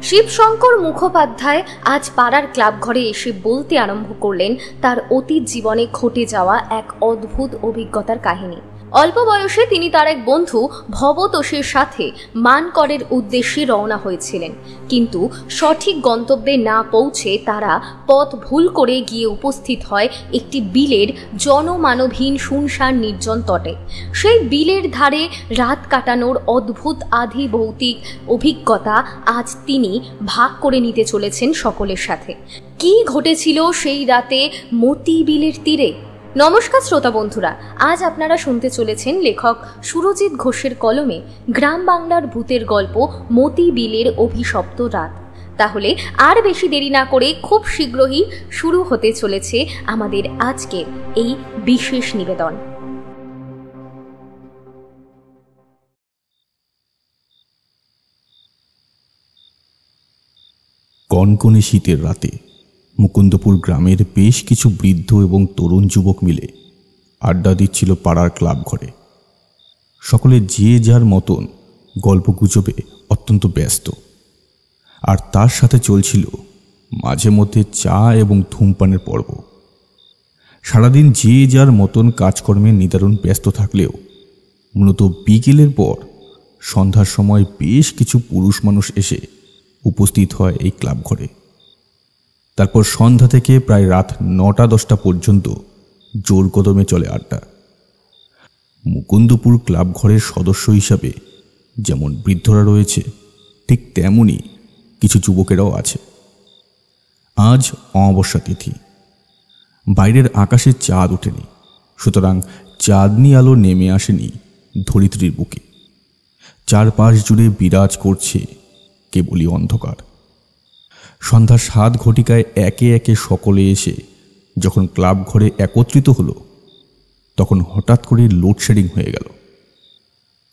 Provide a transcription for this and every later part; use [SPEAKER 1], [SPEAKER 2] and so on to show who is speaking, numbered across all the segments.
[SPEAKER 1] শিবশঙ্কর মুখোপাধ্যায় আজ পাড়ার ক্লাব ঘরে এসে বলতে আরম্ভ করলেন তার অতীত জীবনে ঘটে যাওয়া এক অদ্ভুত অভিজ্ঞতার কাহিনী। অল্প বয়সে তিনি তার এক বন্ধু ভবতোষের সাথে মানকরের উদ্দেশ্যে রওনা হয়েছিলেন, কিন্তু সঠিক গন্তব্যে না পৌঁছে তারা পথ ভুল করে গিয়ে উপস্থিত হয় একটি বিলের জনমানবহীন শুনশান নির্জন তটে। সেই বিলের ধারে রাত কাটানোর অদ্ভুত আধি ভৌতিক অভিজ্ঞতা আজ তিনি ভাগ করে নিতে চলেছেন সকলের সাথে। কি ঘটেছিল সেই রাতে মতি বিলের তীরে? নমস্কার শ্রোতা বন্ধুরা, আজ আপনারা শুনতে চলেছেন লেখক সুরজিৎ ঘোষের কলমে গ্রাম বাংলার ভূতের গল্প মতি বিলের অভিশপ্ত রাত। তাহলে আর বেশি দেরি না করে খুব শীঘ্রই শুরু হতে চলেছে আমাদের আজকের এই বিশেষ নিবেদন।
[SPEAKER 2] কনকনে শীতের রাতে মুকুন্দপুর গ্রামের বেশ কিছু বৃদ্ধ এবং তরুণ যুবক মিলে আড্ডা দিচ্ছিল পাড়ার ক্লাব ঘরে। সকলে যে যার মতন গল্পগুজবে অত্যন্ত ব্যস্ত, আর তার সাথে চলছিল মাঝে মধ্যে চা এবং ধূমপানের পর্ব। সারাদিন যে যার মতন কাজকর্মে নিদারুণ ব্যস্ত থাকলেও মূলত বিকেলের পর সন্ধ্যার সময় বেশ কিছু পুরুষ মানুষ এসে উপস্থিত হয় এই ক্লাব ঘরে। তারপর সন্ধ্যা থেকে প্রায় রাত 9টা-10টা পর্যন্ত জোর কদমে চলে আড্ডা। মুকুন্দপুর ক্লাব ঘরের সদস্য হিসাবে যেমন বৃদ্ধরা রয়েছে, ঠিক তেমনই কিছু যুবকেরাও আছে। আজ অমাবস্যা তিথি, বাইরের আকাশে চাঁদ ওঠেনি, সুতরাং চাঁদনি আলো নেমে আসেনি ধরিত্রীর বুকে। চারপাশ জুড়ে বিরাজ করছে কেবলই অন্ধকার। সন্ধ্যা 7 ঘটিকায় একে একে সকলে এসে যখন ক্লাব ঘরে একত্রিত হলো, তখন হঠাৎ করে লোডশেডিং হয়ে গেল।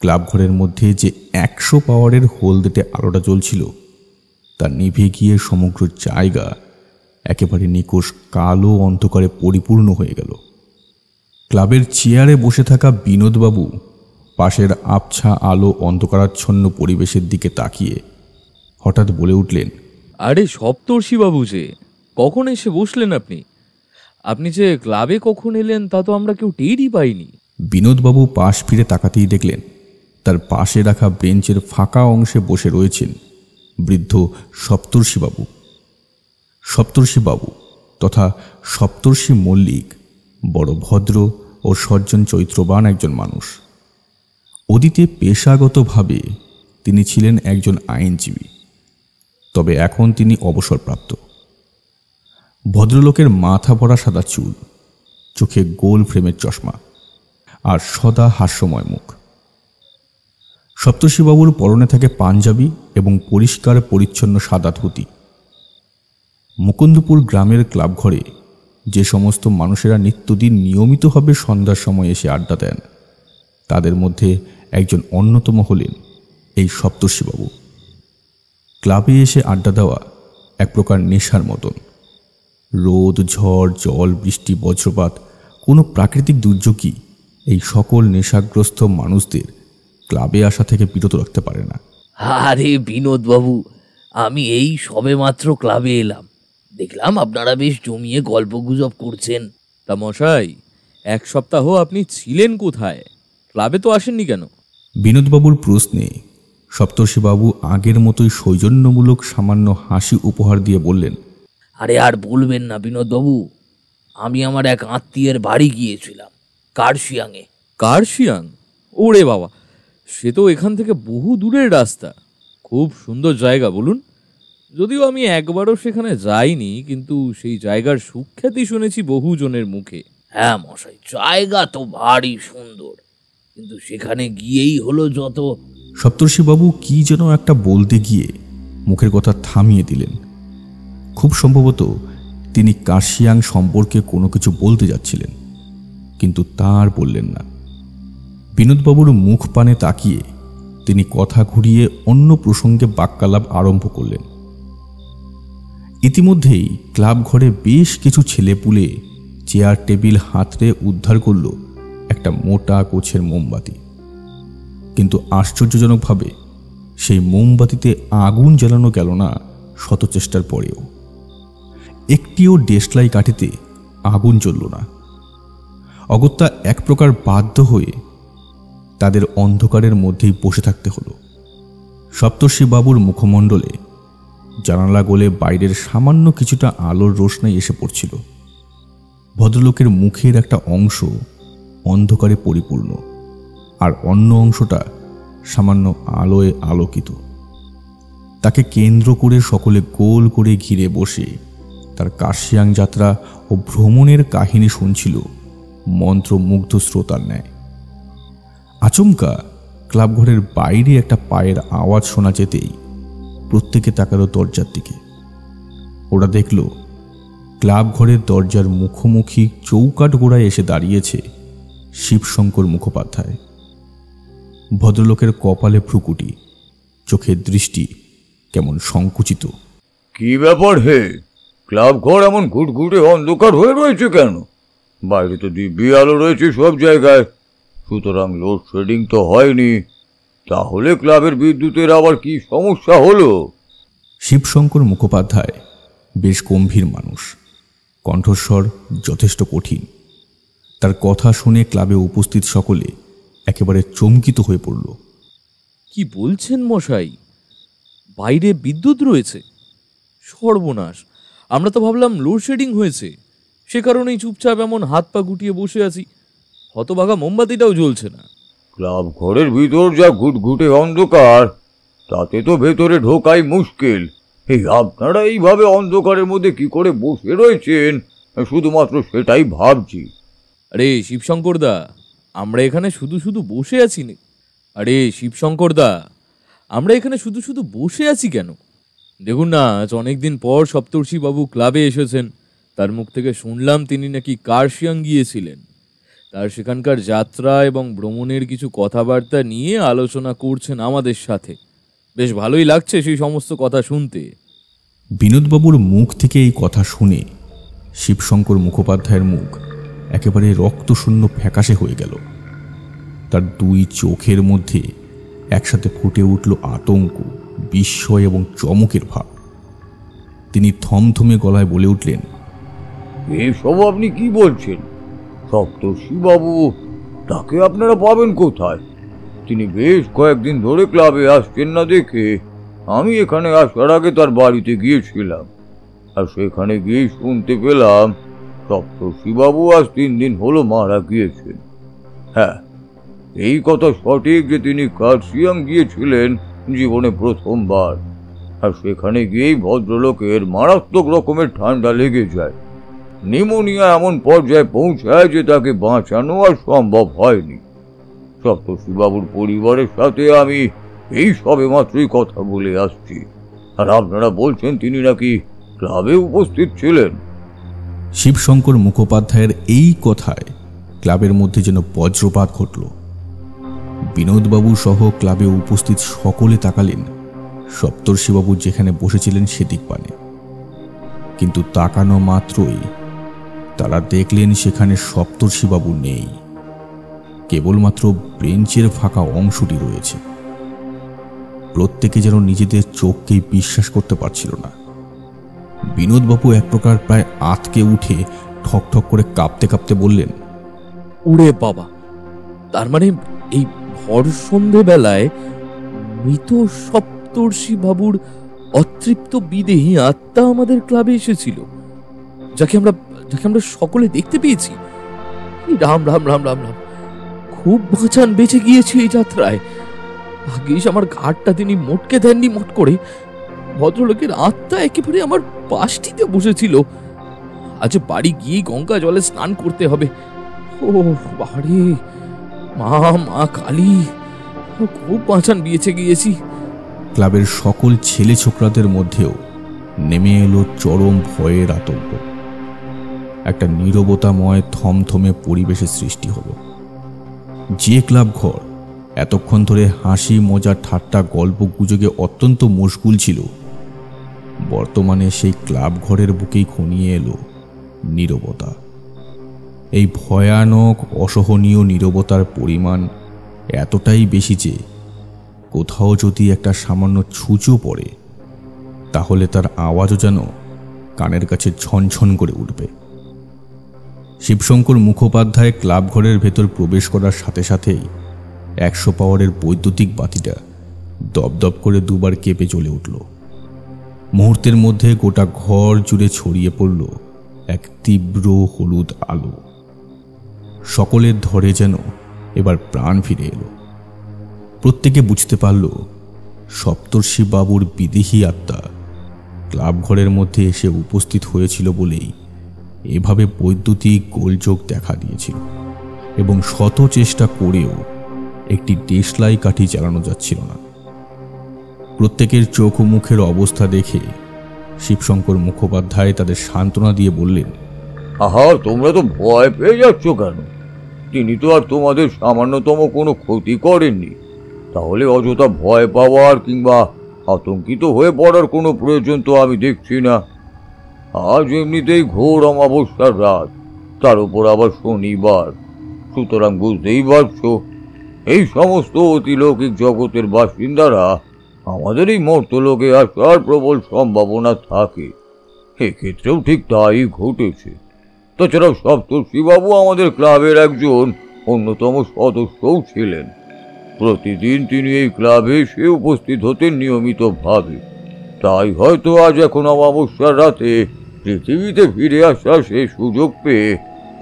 [SPEAKER 2] ক্লাব ঘরের মধ্যে যে 100 পাওয়ারের হলদেটে আলোটা জ্বলছিল তা নিভে গিয়ে সমগ্র জায়গা একেবারে নিকষ কালো অন্ধকারে পরিপূর্ণ হয়ে গেল। ক্লাবের চেয়ারে বসে থাকা বিনোদবাবু পাশের আবছা আলো অন্ধকারাচ্ছন্ন পরিবেশের দিকে তাকিয়ে হঠাৎ বলে উঠলেন,
[SPEAKER 3] আরে সপ্তর্ষি বাবু, যে কখন এসে বসলেন আপনি? আপনি যে ক্লাবে কখন এলেন তা তো আমরা কেউ টেরই পাইনি।
[SPEAKER 2] বিনোদবাবু পাশ ফিরে তাকাতেই দেখলেন তার পাশে রাখা বেঞ্চের ফাঁকা অংশে বসে রয়েছেন বৃদ্ধ সপ্তর্ষিবাবু। সপ্তর্ষিবাবু তথা সপ্তর্ষি মল্লিক বড় ভদ্র ও সজ্জন চরিত্রবান একজন মানুষ। অতীতে পেশাগতভাবে তিনি ছিলেন একজন আইনজীবী, তবে এখন তিনি অবসরপ্রাপ্ত। ভদ্রলোকের মাথা ভরা সাদা চুল, চোখে গোল ফ্রেমের চশমা আর সদা হাস্যময় মুখ। সপ্তর্ষিবাবুর পরনে থাকে পাঞ্জাবি এবং পরিষ্কার পরিচ্ছন্ন সাদা ধুতি। মুকুন্দপুর গ্রামের ক্লাব ঘরে যে সমস্ত মানুষেরা নিত্যদিন নিয়মিতভাবে সন্ধ্যার সময় এসে আড্ডা দেন, তাদের মধ্যে একজন অন্যতম হলেন এই সপ্তর্ষিবাবু। ক্লাবে এসে আড্ডা দেওয়া এক প্রকার নেশার মতন। রোদ, ঝড়, জল, বৃষ্টি, বজ্রপাত, কোনো প্রাকৃতিক দুর্যোগই এই সকল নেশাগ্রস্ত মানুষদের ক্লাবে আসা থেকে বিরত রাখতে পারে না।
[SPEAKER 4] আরে বিনোদ বাবু, আমি এই সবে মাত্র ক্লাবে এলাম, দেখলাম আপনারা বেশ জমিয়ে গল্প গুজব করছেন।
[SPEAKER 3] তা মশাই, 1 সপ্তাহ আপনি ছিলেন কোথায়? ক্লাবে তো আসেননি কেন?
[SPEAKER 2] বিনোদবাবুর প্রশ্নে সপ্তর্ষিবাবু আগের মতোই সৌজন্যমূলক সামান্য হাসি উপহার দিয়ে বললেন,
[SPEAKER 4] আরে আর বলবেন না বিনোদ বাবু, আমি আমার এক আত্মীয়ের বাড়ি গিয়েছিলাম কার্শিয়াংয়ে।
[SPEAKER 3] কার্শিয়াং? ওরে বাবা, সে তো এখান থেকে বহু দূরের রাস্তা। খুব সুন্দর জায়গা বলুন। যদিও আমি একবারও সেখানে যাইনি, কিন্তু সেই জায়গার সুখ্যাতি শুনেছি বহুজনের মুখে।
[SPEAKER 4] হ্যাঁ মশাই, জায়গা তো ভারী সুন্দর, কিন্তু সেখানে গিয়েই হলো যত।
[SPEAKER 2] সপ্তর্ষিবাবু কি যেন একটা বলতে গিয়ে মুখের কথা থামিয়ে দিলেন। খুব সম্ভবত তিনি কার্শিয়াং সম্পর্কে কোনো কিছু বলতে যাচ্ছিলেন, কিন্তু তার বললেন না। বিনোদবাবুর মুখ পানে তাকিয়ে তিনি কথা ঘুরিয়ে অন্য প্রসঙ্গে বাক্যালাপ আরম্ভ করলেন। ইতিমধ্যেই ক্লাব ঘরে বেশ কিছু ছেলেপুলে চেয়ার টেবিল হাতড়ে উদ্ধার করল একটা মোটা গোছের মোমবাতি, কিন্তু আশ্চর্যজনকভাবে সেই মোমবাতিতে আগুন জ্বালানো গেল না শত চেষ্টার পরেও। একটিও দেশলাই কাঠিতে আগুন জ্বলল না। অগত্যা এক প্রকার বাধ্য হয়ে তাদের অন্ধকারের মধ্যেই বসে থাকতে হলো। সপ্তর্ষি বাবুর মুখমণ্ডলে জানালা গলে বাইরের সামান্য কিছুটা আলোর রোশনাই এসে পড়ছিল। ভদ্রলোকের মুখের একটা অংশ অন্ধকারে পরিপূর্ণ, আর অন্য অংশটা সামান্য আলোয় আলোকিত। তাকে কেন্দ্র করে সকলে গোল করে ঘিরে বসে তার কার্শিয়াং যাত্রা ও ভ্রমণের কাহিনী শুনছিল মন্ত্রমুগ্ধ শ্রোতার ন্যায়। আচমকা ক্লাবঘরের বাইরে একটা পায়ের আওয়াজ শোনা যেতেই প্রত্যেকে তাকালো দরজার দিকে। ওরা দেখল ক্লাবঘরের দরজার মুখোমুখি চৌকাঠ গোড়ায় এসে দাঁড়িয়েছে শিবশঙ্কর মুখোপাধ্যায়। ভদ্রলোকের কপালে ভ্রুকুটি, চোখের দৃষ্টি কেমন সংকুচিত।
[SPEAKER 5] কি ব্যাপার হে? ক্লাব ঘর এমন ঘুটঘুটে অন্ধকার হয়ে রয়েছে কেন? বাইরে তো দিব্যি আলো রয়েছে সব জায়গায়, সুতরাং লোডশেডিং তো হয়নি। তাহলে ক্লাবের বিদ্যুতের আবার কি সমস্যা হলো?
[SPEAKER 2] শিবশঙ্কর মুখোপাধ্যায় বেশ গম্ভীর মানুষ, কণ্ঠস্বর যথেষ্ট কঠিন। তার কথা শুনে ক্লাবে উপস্থিত সকলে একেবারে চমকিত হয়ে পড়ল।
[SPEAKER 3] কি বলছেন মশাই? বাইরে বিদ্যুৎ রয়েছে? সর্বনাশ! আমরা তো ভাবলাম লোডশেডিং হয়েছে, সে কারণেই চুপচাপ এমন হাত পা গুটিয়ে বসে আছি। হতভাগা মোমবাতিটাও জ্বলছে না।
[SPEAKER 5] ক্লাব ঘরের ভিতর যা ঘুটঘুটে অন্ধকার, তাতে তো ভেতরে ঢোকাই মুশকিল। এই আপনারা এইভাবে অন্ধকারের মধ্যে কি করে বসে রয়েছেন, শুধুমাত্র সেটাই ভাবছি।
[SPEAKER 3] আরে শিবশঙ্কর দা, আমরা এখানে শুধু শুধু বসে আছি না। আরে শিবশঙ্কর দা, আমরা এখানে শুধু শুধু বসে আছি কেন? দেখুন না, আজ অনেকদিন পর সপ্তর্ষি বাবু ক্লাবে এসেছেন। তার মুখ থেকে শুনলাম তিনি নাকি কার্শিয়াং গিয়েছিলেন। তার সেখানকার যাত্রা এবং ভ্রমণের কিছু কথাবার্তা নিয়ে আলোচনা করছেন আমাদের সাথে। বেশ ভালোই লাগছে সেই সমস্ত কথা শুনতে।
[SPEAKER 2] বিনোদবাবুর মুখ থেকে এই কথা শুনে শিবশঙ্কর মুখোপাধ্যায়ের মুখ একেবারে রক্তশূন্য ফ্যাকাশে হয়ে গেল। তার দুই চোখের মধ্যে একসাথে ফুটে উঠল আতঙ্ক, বিস্ময় এবং চমকের ভাব। তিনি থমথমে গলায় বলে উঠলেন,
[SPEAKER 5] এসব আপনি কি বলছেন? সপ্তর্ষি বাবু, তাকে আপনারা পাবেন কোথায়? তিনি বেশ কয়েকদিন ধরে ক্লাবে আসছেন না দেখে আমি এখানে আসার আগে তার বাড়িতে গিয়েছিলাম, আর সেখানে গিয়ে শুনতে পেলাম সপ্তর্ষি বাবু আজ 3 দিন হলো মারা গিয়েছেন। হ্যাঁ, এই কথা সঠিক যে তিনি কার্শিয়াং গিয়েছিলেন জীবনে প্রথমবার, আর সেখানে গিয়েই ভদ্রলোকের মারাত্মক রকমের ঠান্ডা লেগে যায়। নিউমোনিয়া এমন পর্যায়ে পৌঁছায় যে তাকে বাঁচানো আর সম্ভব হয়নি। সপ্তর্ষি বাবুর পরিবারের সাথে আমি এই সবে মাত্রই কথা বলে আসছি, আর আপনারা বলছেন তিনি নাকি ক্লাবে উপস্থিত ছিলেন।
[SPEAKER 2] শিবশঙ্কর মুখোপাধ্যায়ের এই কথায় ক্লাবের মধ্যে যেন বজ্রপাত ঘটল। বিনোদবাবু সহ ক্লাবে উপস্থিত সকলে তাকালেন সপ্তর্ষিবাবু যেখানে বসেছিলেন সেদিক পানে। কিন্তু তাকানো মাত্রই তারা দেখলেন সেখানে সপ্তর্ষিবাবু নেই, কেবলমাত্র বেঞ্চের ফাঁকা অংশটি রয়েছে। প্রত্যেকে যেন নিজেদের চোখকেই বিশ্বাস করতে পারছিল না। বিনোদবাবু এক প্রকার প্রায় আতকে উঠে ঠক ঠক করে কাঁপতে কাঁপতে বললেন,
[SPEAKER 3] উড়ে বাবা! তার মানে এই ভর সন্ধেবেলায় মৃত সপ্তর্ষি বাবুর অতৃপ্ত বিদেহী আত্মা আমাদের ক্লাবে এসেছিল, যাকে আমরা সকলে দেখতে পেয়েছি। রাম রাম রাম রাম রাম! খুব বাঁচান বেঁচে গিয়েছি এই যাত্রায়। ভাগ্যিস আমার ঘাটটা তিনি মোটকে দেননি মোট করে। ভদ্রলোকের আত্মা একেবারে আমার পাশটিতে বসেছিল। আজ বাড়ি গিয়ে গঙ্গা জলে স্নান করতে হবে। ও বাড়ি, মা কালী, খুব বাঁচান বেঁচে গিয়েছি।
[SPEAKER 2] ক্লাবের সকল ছেলে ছোকরাদের মধ্যেও নেমে এলো চরম ভয়ের আতঙ্ক। একটা নীরবতাময় থমথমে পরিবেশের সৃষ্টি হলো। যে ক্লাব ঘর এতক্ষণ ধরে হাসি মজা ঠাট্টা গল্প গুজবে অত্যন্ত মশগুল ছিল, বর্তমানে সেই ক্লাব ঘরের বুকেই ঘনিয়ে এলো নীরবতা। এই ভয়ানক অসহনীয় নীরবতার পরিমাণ এতটাই বেশি যে কোথাও যদি একটা সামান্য ছুঁচো পড়ে তাহলে তার আওয়াজও যেন কানের কাছে ঝনঝন করে উঠবে। শিবশঙ্কর মুখোপাধ্যায় ক্লাব ঘরের ভেতর প্রবেশ করার সাথে সাথেই 100 পাওয়ারের বৈদ্যুতিক বাতিটা দপদপ করে দুবার কেঁপে চলে উঠল। মুহূর্তের মধ্যে গোটা ঘর জুড়ে ছড়িয়ে পড়ল এক তীব্র হলুদ আলো। সকলের ধরে যেন এবার প্রাণ ফিরে এলো। প্রত্যেকে বুঝতে পারল সপ্তর্ষি বাবুর বিদেহী আত্মা ক্লাব ঘরের মধ্যে এসে উপস্থিত হয়েছিল বলেই এভাবে বৈদ্যুতিক গোলযোগ দেখা দিয়েছিল এবং শত চেষ্টা করেও একটি দেশলাই কাঠি চালানো যাচ্ছিল না। প্রত্যেকের চোখ ও মুখের অবস্থা দেখে শিবশঙ্কর মুখোপাধ্যায় তাদের সান্ত্বনা দিয়ে বললেন,
[SPEAKER 5] আহা, তোমরা তো ভয় পেয়ে যাচ্ছ কেন? তিনি তো আর তোমাদের সামান্যতম কোনো ক্ষতি করেননি। তাহলে অযথা ভয় পাওয়ার কিংবা আতঙ্কিত হয়ে পড়ার কোনো প্রয়োজন তো আমি দেখছি না। আজ এমনিতেই ঘোর অমাবস্যার রাত, তার উপর আবার শনিবার, সুতরাং বুঝতেই পারছ এই সমস্ত অতিলৌকিক জগতের বাসিন্দারা আমাদের এই মর্তলোকে আসার প্রবল সম্ভাবনা থাকে। এক্ষেত্রেও ঠিক তাই ঘটেছে। তাছাড়াও সপ্তর্ষিবাবু আমাদের ক্লাবের একজন অন্যতম সদস্যও ছিলেন। প্রতিদিন তিনি এই ক্লাবে এসে উপস্থিত হতেন নিয়মিতভাবে। তাই হয়তো আজ এখন অমাবস্যার রাতে পৃথিবীতে ফিরে আসার সে সুযোগ পেয়ে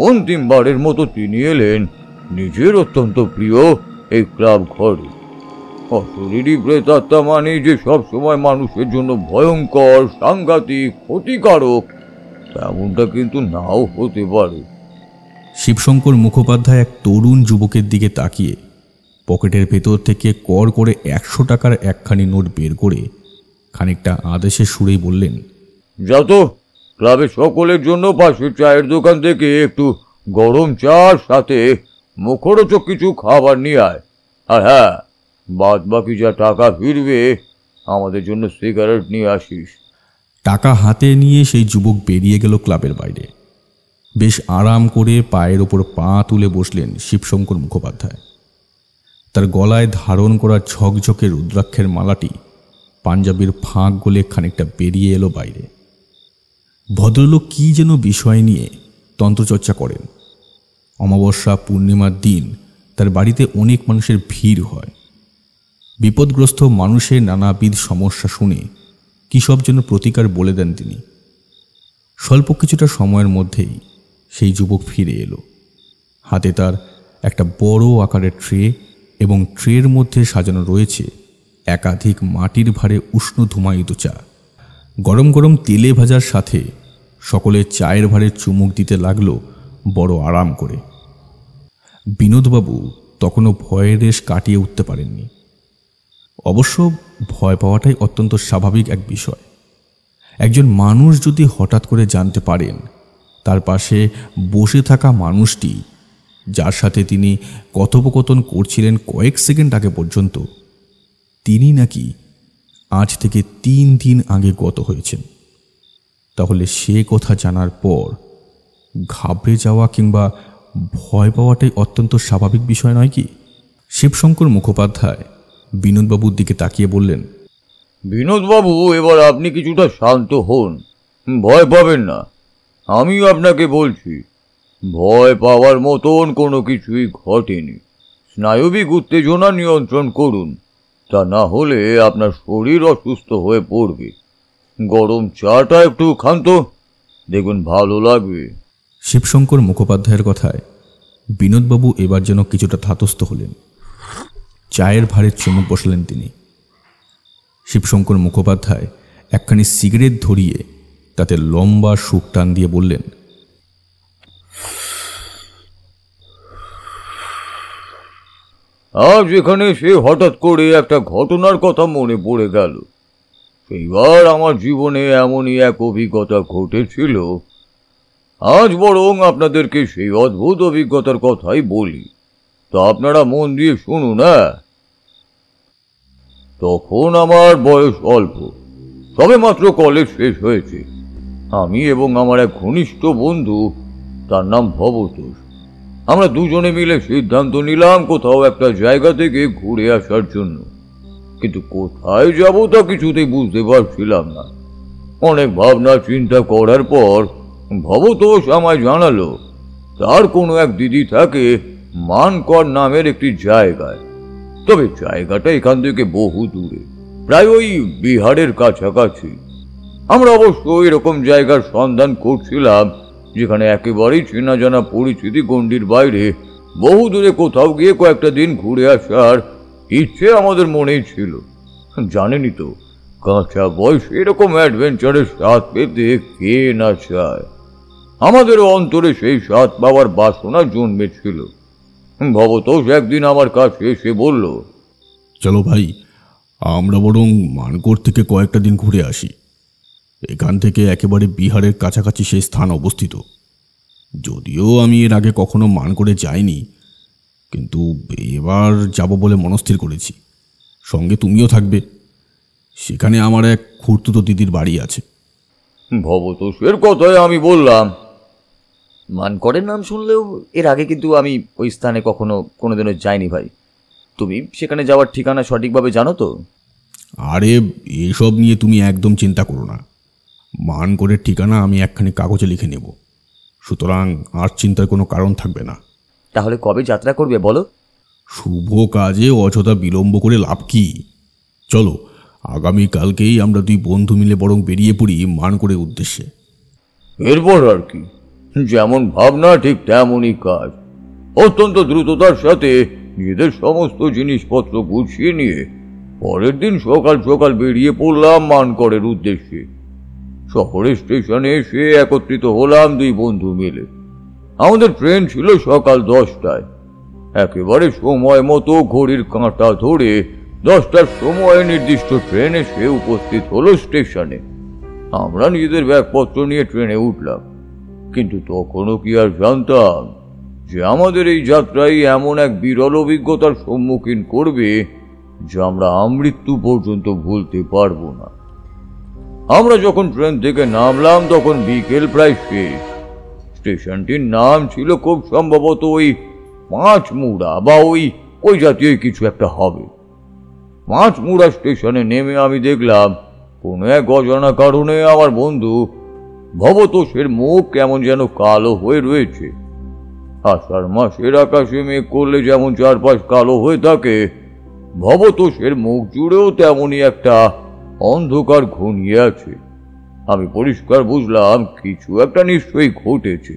[SPEAKER 5] অন্তিমবারের মতো তিনি এলেন নিজের অত্যন্ত প্রিয় এই ক্লাব ঘরে। অশরীরী প্রেতাত্মা মানে যে সবসময় মানুষের জন্য ভয়ঙ্কর, সাংঘাতিক, ক্ষতিকারক, তেমনটা কিন্তু নাও হতে পারে।
[SPEAKER 2] শিবশঙ্কর মুখোপাধ্যায় এক তরুণ যুবকের দিকে তাকিয়ে পকেটের ভেতর থেকে কর করে 100 টাকার একখানি নোট বের করে খানিকটা আদেশের সুরেই বললেন,
[SPEAKER 5] যত ক্লাবের সকলের জন্য পাশের চায়ের দোকান থেকে একটু গরম চার সাথে মুখরোচক কিছু খাবার নিয়ে আয়। আর হ্যাঁ, বাদ বাকি যা টাকা ফিরবে আমাদের জন্য সিগারেট নিয়ে আসিস।
[SPEAKER 2] টাকা হাতে নিয়ে সেই যুবক বেরিয়ে গেল ক্লাবের বাইরে। বেশ আরাম করে পায়ের ওপর পা তুলে বসলেন শিবশঙ্কর মুখোপাধ্যায়। তার গলায় ধারণ করা ঝকঝকে রুদ্রাক্ষের মালাটি পাঞ্জাবির ফাঁক গলে খানিকটা বেরিয়ে এলো বাইরে। ভদ্রলোক কি যেন বিষয় নিয়ে তন্ত্রচর্চা করেন। অমাবস্যা পূর্ণিমার দিন তার বাড়িতে অনেক মানুষের ভিড় হয়। বিপদগ্রস্ত মানুষের নানাবিধ সমস্যা শুনে কী সব যেন প্রতিকার বলে দেন তিনি। স্বল্প কিছুটা সময়ের মধ্যেই সেই যুবক ফিরে এলো। হাতে তার একটা বড় আকারের ট্রে এবং ট্রের মধ্যে সাজানো রয়েছে একাধিক মাটির ভারে উষ্ণ ধুমায়িত চা। গরম গরম তেলে ভাজার সাথে সকলে চায়ের ভারে চুমুক দিতে লাগলো বড় আরাম করে। বিনোদবাবু তখনও ভয়ের রেশ কাটিয়ে উঠতে পারেননি। অবশ্য ভয় পাওয়াটাই অত্যন্ত স্বাভাবিক এক বিষয়। একজন মানুষ যদি হঠাৎ করে জানতে পারেন তার পাশে বসে থাকা মানুষটি, যার সাথে তিনি কথোপকথন করছিলেন কয়েক সেকেন্ড আগে পর্যন্ত, তিনি নাকি আজ থেকে 3 দিন আগে গত হয়েছেন, তাহলে সে কথা জানার পর ঘাবড়ে যাওয়া কিংবা ভয় পাওয়াটাই অত্যন্ত স্বাভাবিক বিষয় নয় কি? শিবশঙ্কর মুখোপাধ্যায় বিনোদবাবুর দিকে তাকিয়ে বললেন,
[SPEAKER 5] বিনোদবাবু, এবার আপনি কিছুটা শান্ত হন, ভয় পাবেন না। আমিও আপনাকে বলছি, ভয় পাওয়ার মতন কোনো কিছুই ঘটেনি। স্নায়বিক উত্তেজনা নিয়ন্ত্রণ করুন, তা না হলে আপনার শরীর অসুস্থ হয়ে পড়বে। গরম চাটা একটু খান তো, দেখবেন ভালো লাগবে।
[SPEAKER 2] শিবশঙ্কর মুখোপাধ্যায়ের কথায় বিনোদবাবু এবার যেন কিছুটা ধাতস্থ হলেন। চায়ের ভারে চুমুক বসালেন তিনি। শিবশঙ্কর মুখোপাধ্যায় একখানি সিগারেট ধরিয়ে তাতে লম্বা শুক টান দিয়ে বললেন,
[SPEAKER 5] আজ এখানে সে হঠাৎ করে একটা ঘটনার কথা মনে পড়ে গেল। সেইবার আমার জীবনে এমনই এক অভিজ্ঞতা ঘটেছিল। আজ বরং আপনাদেরকে সেই অদ্ভুত অভিজ্ঞতার কথাই বলি, তা আপনারা মন দিয়ে শুনুন। না, তখন আমার বয়স অল্প, সবে মাত্র কলেজ শেষ হয়েছে। আমি এবং আমার এক ঘনিষ্ঠ বন্ধু, তার নাম ভবতোষ, আমরা দুজনে মিলে সিদ্ধান্ত নিলাম কোথাও একটা জায়গা থেকে ঘুরে আসার জন্য। কিন্তু কোথায় যাব তা কিছুতেই বুঝতে পারছিলাম না। অনেক ভাবনা চিন্তা করার পর ভবতোষ আমায় জানালো তার কোনো এক দিদি থাকে মানকর নামের একটি জায়গায়। তবে জায়গাটা এখান থেকে বহু দূরে, প্রায় ওই বিহারের কাছাকাছি। আমরা অবশ্য এরকম জায়গার সন্ধান করছিলাম যেখানে একেবারেই চেনা জানা পরিচিতি গণ্ডির বাইরে বহু দূরে কোথাও গিয়ে কয়েকটা দিন ঘুরে আসার ইচ্ছে আমাদের মনেই ছিল। জানেনই তো, কাঁচা বয়সে এরকম অ্যাডভেঞ্চারের স্বাদ পেতে কে না চায়। আমাদের অন্তরে সেই স্বাদ পাওয়ার বাসনা জন্মেছিল। ভবতোষ একদিন আমার কাছে এসে বলল,
[SPEAKER 2] চলো ভাই, আমরা বরং মানকর থেকে কয়েকটা দিন ঘুরে আসি। এখান থেকে একেবারে বিহারের কাছাকাছি সেই স্থান অবস্থিত। যদিও আমি এর আগে কখনো মানকরে যাইনি, কিন্তু এবার যাব বলে মনস্থির করেছি। সঙ্গে তুমিও থাকবে। সেখানে আমার এক খুড়তুতো দিদির বাড়ি আছে।
[SPEAKER 5] ভবতোষের কথায় আমি বললাম,
[SPEAKER 6] মানকরের নাম শুনলেও এর আগে কিন্তু আমি ওই স্থানে কোনোদিনও যাইনি ভাই। তুমি সেখানে যাওয়ার ঠিকানা সঠিকভাবে জানো তো?
[SPEAKER 2] আরে এসব নিয়ে তুমি একদম চিন্তা করো না। মানকরের ঠিকানা আমি একখানি কাগজে লিখে নেব, সুতরাং আর চিন্তার কোনো কারণ থাকবে না।
[SPEAKER 6] তাহলে কবে যাত্রা করবে বলো?
[SPEAKER 2] শুভ কাজে অযথা বিলম্ব করে লাভ কি? চলো, আগামীকালকেই আমরা দুই বন্ধু মিলে বরং বেরিয়ে পড়ি মানকরের উদ্দেশ্যে।
[SPEAKER 5] এরপর আর কি, যেমন ভাবনা ঠিক তেমনই কাজ। অত্যন্ত দ্রুততার সাথে নিজেদের সমস্ত জিনিসপত্র গুছিয়ে নিয়ে পরের দিন সকাল সকাল বেরিয়ে পড়লাম মানকরের উদ্দেশ্যে। শহরের স্টেশনে এসে একত্রিত হলাম দুই বন্ধু মিলে। আমাদের ট্রেন ছিল সকাল 10টায়। একেবারে সময় মতো ঘড়ির কাঁটা ধরে 10টার সময় নির্দিষ্ট ট্রেন এসে উপস্থিত হলো স্টেশনে। আমরা নিজেদের ব্যাগপত্র নিয়ে ট্রেনে উঠলাম, কিন্তু তখনও কি আর জানতাম যে আমাদের এই যাত্রায় এমন এক বিরল অভিজ্ঞতার সম্মুখীন করবে যা আমরা আমৃত্যু পর্যন্ত ভুলতে পারবো না। আমরা যখন ট্রেন থেকে নামলাম তখন বিকেল প্রায় শেষ। স্টেশনটির নাম ছিল খুব সম্ভবত ওই পাঁচমুড়া বা ওই জাতীয় কিছু একটা হবে। পাঁচমুড়া স্টেশনে নেমে আমি দেখলাম কোনো এক অজানা কারণে আমার বন্ধু ভবতোষের মুখ কেমন যেন কালো হয়ে রয়েছে। আষাঢ় মাসের আকাশে মেঘ করলে যেমন চারপাশ কালো হয়ে থাকে, ভবতোষের মুখ জুড়েও তেমনই একটা অন্ধকার ঘনিয়ে আছে। আমি পরিষ্কার বুঝলাম কিছু একটা নিশ্চয়ই ঘটেছে।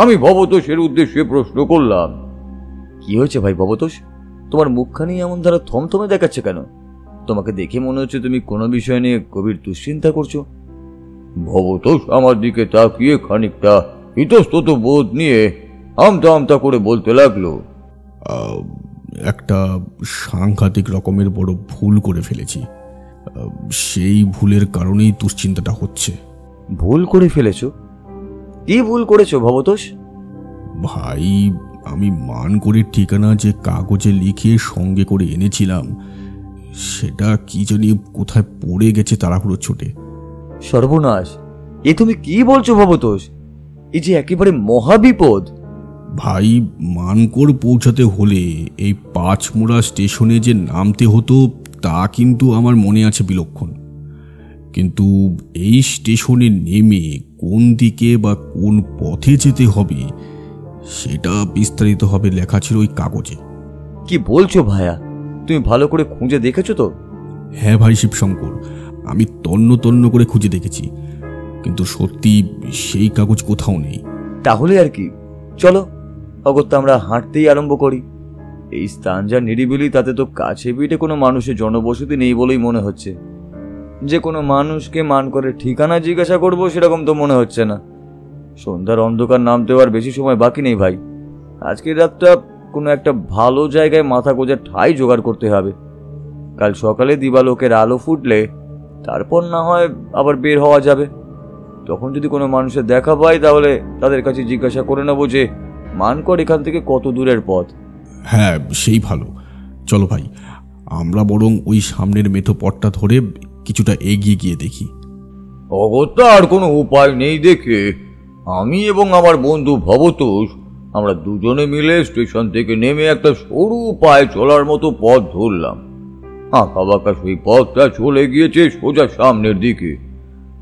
[SPEAKER 5] আমি ভবতোষের উদ্দেশ্যে প্রশ্ন করলাম,
[SPEAKER 6] কি হয়েছে ভাই ভবতোষ? তোমার মুখখানি এমন ধারা থমথমে দেখাচ্ছে কেন? তোমাকে দেখে মনে হচ্ছে তুমি কোনো বিষয় নিয়ে গভীর দুশ্চিন্তা করছো।
[SPEAKER 5] ভবতোষ আমার দিকে তাকিয়ে খানিকটা ইতস্তত বোধ নিয়ে আমতা আমতা করে বলতে লাগলো,
[SPEAKER 2] একটা সাংঘাতিক রকমের বড় ভুল করে ফেলেছি। সেই ভুলের কারণেই দুশ্চিন্তাটা হচ্ছে।
[SPEAKER 6] ভুল করে ফেলেছো? কি ভুল করেছো ভবতোষ?
[SPEAKER 2] ভাই, আমি মানকরের ঠিকানা যে কাগজে লিখে সঙ্গে করে এনেছিলাম, সেটা কি জানি কোথায় পড়ে গেছে তাড়াহুড়ো ছোটে।
[SPEAKER 6] সর্বনাশ! এ তুমি কি বলছো ভবতোষ? এ যে একেবারে মহাবিপদ।
[SPEAKER 2] ভাই, মানকর পৌঁছাতে হলে এই পাঁচমুড়া স্টেশনে যে নামতে হতো তা কিন্তু আমার মনে আছে বিলক্ষণ। কিন্তু এই স্টেশনে নেমে কোন দিকে বা কোন পথে যেতে হবে সেটা বিস্তারিতভাবে লেখা ছিল ওই কাগজে।
[SPEAKER 6] কি বলছো ভাইয়া? তুমি ভালো করে খুঁজে দেখেছো তো?
[SPEAKER 2] হ্যাঁ ভাই শিবশঙ্কর, আমি তন্ন তন্ন করে খুঁজে দেখেছি, কিন্তু সত্যি সেই কাগজ কোথাও নেই।
[SPEAKER 6] তাহলে আর কি, চলো অগত্যা আমরা হাঁটতেই আরম্ভ করি। এই স্থান যা নিরিবিলি, তাতে তো কাছে পিঠে কোনো মানুষের জনবসতি নেই বলেই মনে হচ্ছে। যে কোনো মানুষকে মানকরের ঠিকানা জিজ্ঞাসা করবো সেরকম তো মনে হচ্ছে না। সন্ধ্যার অন্ধকার নামতেও আর বেশি সময় বাকি নেই ভাই। আজকের রাতটা কোনো একটা ভালো জায়গায় মাথা গোজার ঠাঁই জোগাড় করতে হবে। কাল সকালে দিবালোকের আলো ফুটলে তারপর না হয় আবার বের হওয়া যাবে। তখন যদি কোনো মানুষের দেখা পাই তাহলে তাদের কাছে জিজ্ঞাসা করে নেবো যে মানকর এখান থেকে কত দূরের পথ।
[SPEAKER 2] হ্যাঁ, সেই ভালো। চলো ভাই, আমরা বরং ওই সামনের মেঠো পথটা ধরে কিছুটা এগিয়ে গিয়ে দেখি।
[SPEAKER 5] অগত্যা আর কোনো উপায় নেই দেখে আমি এবং আমার বন্ধু ভবতোষ আমরা দুজনে মিলে স্টেশন থেকে নেমে একটা সরু পায়ে চলার মতো পথ ধরলাম। আঁকা বাঁকা সেই পথটা চলে গিয়েছে সোজা সামনের দিকে।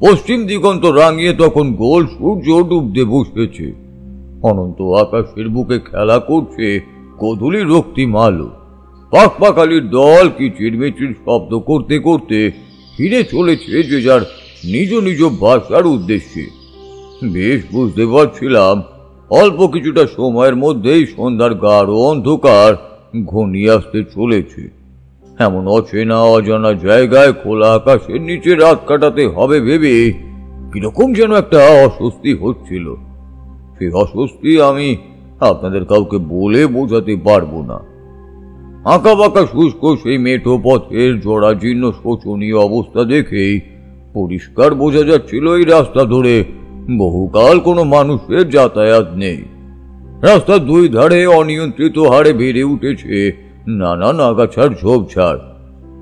[SPEAKER 5] পশ্চিম দিগন্ত রাঙিয়ে তখন গোল সূর্য ডুবতে বসেছে। অনন্ত আকাশের বুকে খেলা করছে গোধূলির রক্তিম আলো। পাক পাখালির দল কিচিরমিচির শব্দ করতে করতে ফিরে চলেছে যে যার নিজ নিজ বাসার উদ্দেশ্যে। বেশ বুঝতে পারছিলাম অল্প কিছুটা সময়ের মধ্যেই সন্ধ্যার গাঢ় অন্ধকার ঘনিয়ে আসতে চলেছে। এমন অচেনা অজানা জায়গায় খোলা আকাশের নিচে রাত কাটাতে হবে ভেবে কিরকম যেন একটা অস্বস্তি হচ্ছিল। সেই অস্বস্তি আমি আপনাদের কাউকে বলে বোঝাতে পারবো না। আঁকা বাঁকা শুষ্ক সেই মেঠো পথের জরাজীর্ণ শোচনীয় অবস্থা দেখেই পরিষ্কার বোঝা যাচ্ছিল এই রাস্তা ধরে বহুকাল কোনো মানুষের যাতায়াত নেই। রাস্তার দুই ধারে অনিয়ন্ত্রিত হারে বেড়ে উঠেছে নানান আগাছার ঝোপঝাড়।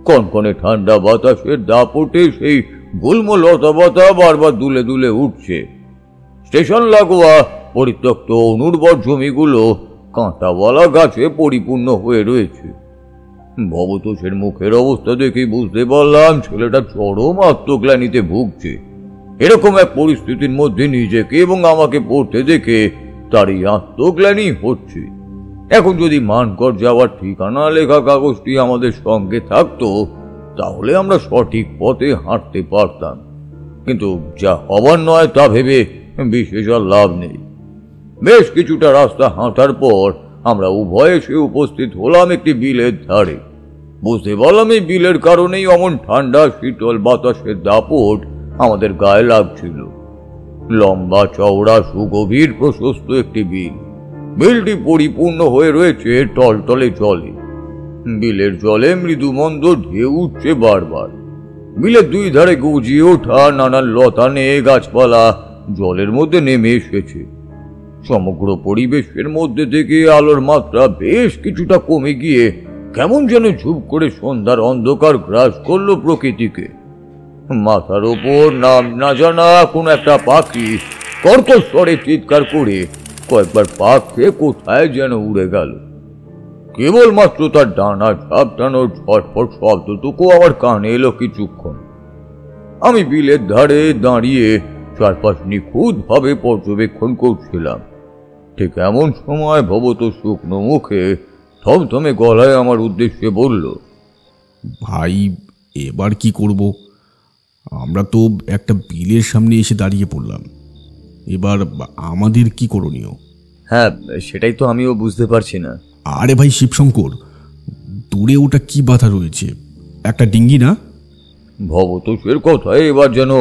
[SPEAKER 5] কনকনে ঠান্ডা বাতাসের দাপটে সেই গুল্ম লতাপাতা বারবার দুলে দুলে উঠছে। স্টেশন লাগোয়া পরিত্যক্ত অনুর্বর জমিগুলো কাঁটাওয়ালা গাছে পরিপূর্ণ হয়ে রয়েছে। ভবতোষের মুখের অবস্থা দেখে বুঝতে পারলাম ছেলেটা চরম আত্মগ্লানিতে ভুগছে। এরকম এক পরিস্থিতির মধ্যে নিজেকে এবং আমাকে পড়তে দেখে তারই আত্মগ্লানি হচ্ছে। এখন যদি মানকর যাওয়ার ঠিকানা লেখা কাগজটি আমাদের সঙ্গে থাকতো তাহলে আমরা সঠিক পথে হাঁটতে পারতাম, কিন্তু যা হবার নয় তা ভেবে বিশেষ আর লাভ নেই। বেশ কিছুটা রাস্তা হাঁটার পর আমরা উভয়ে এসে উপস্থিত হলাম একটি বিলের ধারে। বুঝতে পারলাম এই বিলের কারণেই অমন ঠান্ডা শীতল বাতাসের দাপট আমাদের গায়ে লাগছিল। লম্বা চওড়া সুগভীর প্রশস্ত একটি বিল। বিলটি পরিপূর্ণ হয়ে রয়েছে টলটলে জলে। বিলের জলে মৃদুমন্দ ঢেউ উঠছে বারবার। বিলের দুই ধারে গজিয়ে ওঠা নানান লতানে গাছপালা জলের মধ্যে নেমে এসেছে। সমগ্র পরিবেশের মধ্যে থেকে আলোর মাত্রা বেশ কিছুটা কমে গিয়ে কেমন যেন ঝুপ করে সন্ধ্যার অন্ধকার গ্রাস করলো প্রকৃতিকে। মাথার ওপর নাম না জানা কোন একটা পাখি কর্কশ স্বরে চিৎকার করে কয়েকবার পাক খেয়ে কোথায় যেন উড়ে গেল। কেবলমাত্র তার ডানা ঝাপটানোর ঝটফট শব্দটুকু আমার কানে এলো কিছুক্ষণ। আমি বিলের ধারে দাঁড়িয়ে চারপাশ নিখুঁত ভাবে পর্যবেক্ষণ করছিলাম। ঠিক এমন সময় ভবত শুকনো মুখে থমথমে গলায় আমার উদ্দেশ্যে বলল,
[SPEAKER 2] ভাই এবার কি করব? আমরা তো একটা বিলের সামনে এসে দাঁড়িয়ে পড়লাম, এবার আমাদের কি করণীয়?
[SPEAKER 6] হ্যাঁ, সেটাই তো আমিও বুঝতে পারছি না।
[SPEAKER 2] আরে ভাই শিবশঙ্কর, দূরে ওটা কি বাধা রয়েছে? একটা ডিঙ্গি না?
[SPEAKER 5] ভবতোষের কথায় এবার যেন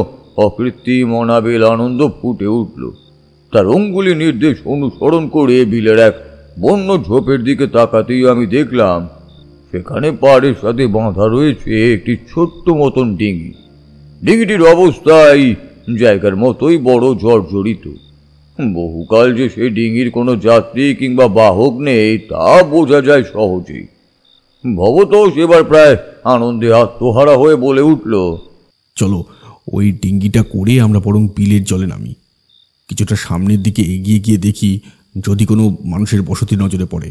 [SPEAKER 5] অকৃত্রিম অনাবিল আনন্দ ফুটে উঠল। তার অঙ্গুলি নির্দেশ অনুসরণ করে বিলের এক বন্য ঝোপের দিকে তাকাতেই আমি দেখলাম সেখানে পাড়ের সাথে বাঁধা রয়েছে একটি ছোট্ট মতন ডিঙ্গি। ডিঙ্গিটির অবস্থা এই জায়গার মতোই বড় জর্জরিত। বহুকাল যে সেই ডিঙ্গির কোনো যাত্রী কিংবা বাহক নেই তা বোঝা যায় সহজেই। ভবতোষ এবার প্রায় আনন্দে আত্মহারা হয়ে বলে উঠল,
[SPEAKER 2] চলো ওই ডিঙ্গিটা করে আমরা বরং বিলের জলে নামি। কিছুটা সামনের দিকে এগিয়ে গিয়ে দেখি যদি কোনো মানুষের বসতি নজরে পড়ে।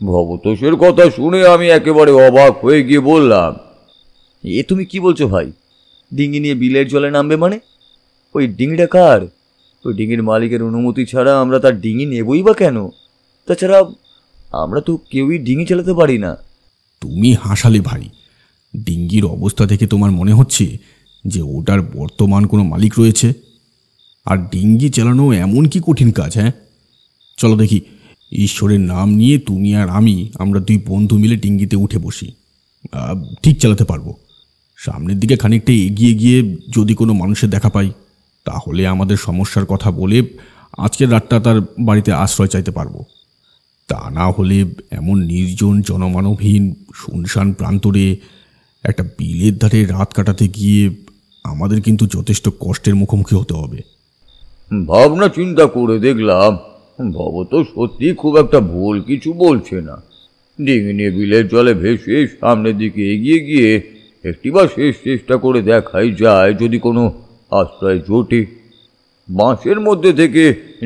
[SPEAKER 5] ভবতোষের কথা শুনে আমি একেবারে অবাক হয়ে গিয়ে বললাম,
[SPEAKER 6] এ তুমি কি বলছো ভাই? ডিঙ্গি নিয়ে বিলের জলে নামবে মানে? ওই ডিঙ্গিটা কার? ওই ডিঙ্গির মালিকের অনুমতি ছাড়া আমরা তার ডিঙ্গি নেবই বা কেন? তাছাড়া আমরা তো কেউই ডিঙ্গি চালাতে পারি না।
[SPEAKER 2] তুমি হাসালে ভাই। ডিঙ্গির অবস্থা দেখে তোমার মনে হচ্ছে যে ওটার বর্তমান কোনো মালিক রয়েছে? আর ডিঙ্গি চালানো এমন কি কঠিন কাজ? হ্যাঁ, চলো দেখি। ঈশ্বরের নাম নিয়ে তুমি আর আমরা দুই বন্ধু মিলে ডিঙ্গিতে উঠে বসি। ঠিক চালাতে পারবো। সামনের দিকে খানিকটা এগিয়ে গিয়ে যদি কোনো মানুষের দেখা পাই তাহলে আমাদের সমস্যার কথা বলে আজকের রাতটা তার বাড়িতে আশ্রয় চাইতে পারবো। তা না হলে এমন নির্জন জনমানবহীন শুনশান প্রান্তরে একটা বিলের ধারে রাত কাটাতে গিয়ে আমাদের কিন্তু যথেষ্ট কষ্টের মুখোমুখি হতে হবে।
[SPEAKER 5] ভাবনা চিন্তা করে দেখলাম ভবত সত্যি খুব একটা ভুল কিছু বলছে না। ডিঙি নিয়ে বিলের জলে ভেসে সামনের দিকে এগিয়ে গিয়ে একটিবার শেষ চেষ্টা করে দেখাই যায় যদি কোনো আশ্রয় জোটে। বাঁশের মধ্যে থেকে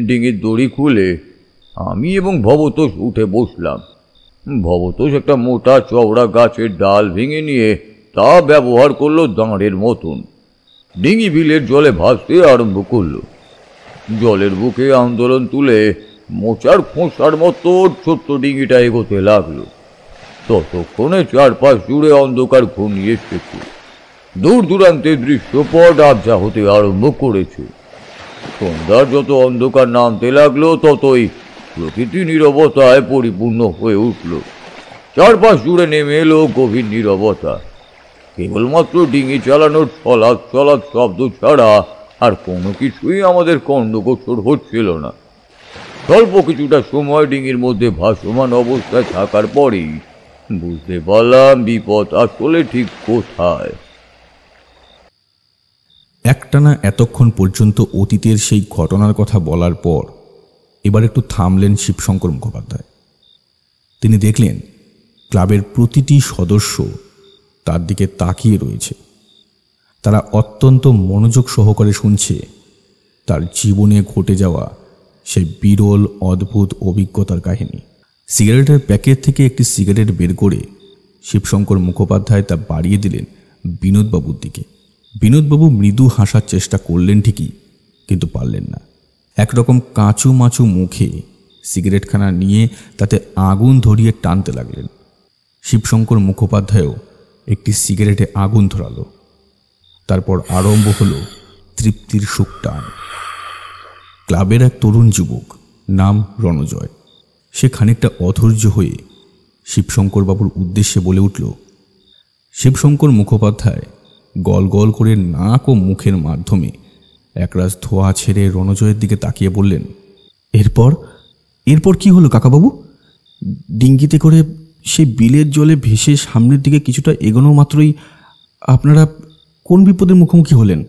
[SPEAKER 5] ডিঙির দড়ি খুলে আমি এবং ভবতোষ উঠে বসলাম। ভবতোষ একটা মোটা চওড়া গাছের ডাল ভেঙে নিয়ে তা ব্যবহার করলো দাঁড়ের মতন। ডিঙি বিলের জলে ভাসতে আরম্ভ করলো। জলের বুকে আন্দোলন তুলে মোচার খোঁসার মতো ছোট্ট ডিঙিটা এগোতে লাগলো। ততক্ষণে চারপাশ জুড়ে অন্ধকার ঘনিয়ে এসেছে। দূর দূরান্তে দৃশ্যপট আবছা হতে আরম্ভ করেছে। সন্ধ্যার যত অন্ধকার নামতে লাগলো ততই প্রকৃতি নীরবতায় পরিপূর্ণ হয়ে উঠল। চারপাশ জুড়ে নেমে এলো গভীর নীরবতা। কেবলমাত্র ডিঙি চালানোর ছলাৎ ছলাৎ শব্দ ছাড়া আর কোনো কিছুই আমাদের কর্ণগোচর হচ্ছিল না। স্বল্প কিছুটা সময় ডিঙির মধ্যে ভাসমান অবস্থায় থাকার পরেই বুঝতে পারলাম বিপদ আসলে ঠিক কোথায়।
[SPEAKER 2] একটানা এতক্ষণ পর্যন্ত অতীতের সেই ঘটনার কথা বলার পর এবার একটু থামলেন শিবশঙ্কর মুখোপাধ্যায়। তিনি দেখলেন ক্লাবের প্রতিটি সদস্য তার দিকে তাকিয়ে রয়েছে। তারা অত্যন্ত মনোযোগ সহকারে শুনছে তার জীবনে ঘটে যাওয়া সেই বিরল অদ্ভুত অভিজ্ঞতার কাহিনী। সিগারেটের প্যাকেট থেকে একটি সিগারেট বের করে শিবশঙ্কর মুখোপাধ্যায় তা বাড়িয়ে দিলেন বিনোদবাবুর দিকে। বিনোদবাবু মৃদু হাসার চেষ্টা করলেন ঠিকই, কিন্তু পারলেন না। একরকম কাঁচু মাচু মুখে সিগারেটখানা নিয়ে তাতে আগুন ধরিয়ে টানতে লাগলেন। শিবশঙ্কর মুখোপাধ্যায়ও একটি সিগারেটে আগুন ধরালো। তারপর আরম্ভ হলো তৃপ্তির সুখ টান। ক্লাবের এক তরুণ যুবক, নাম রণজয়, সে খানিকটা অধৈর্য হয়ে শিবশঙ্করবাবুর উদ্দেশ্যে বলে উঠল। শিবশঙ্কর মুখোপাধ্যায় গল গল করে নাক ও মুখের মাধ্যমে একরাশ ধোঁয়া ছেড়ে রণজয়ের দিকে তাকিয়ে বললেন, এরপর কি হলো কাকাবাবু? ডিঙ্গিতে করে সেই বিলের জলে ভেসে সামনের দিকে কিছুটা এগোনো মাত্রই আপনারা কোন বিপদের মুখোমুখি হলেন?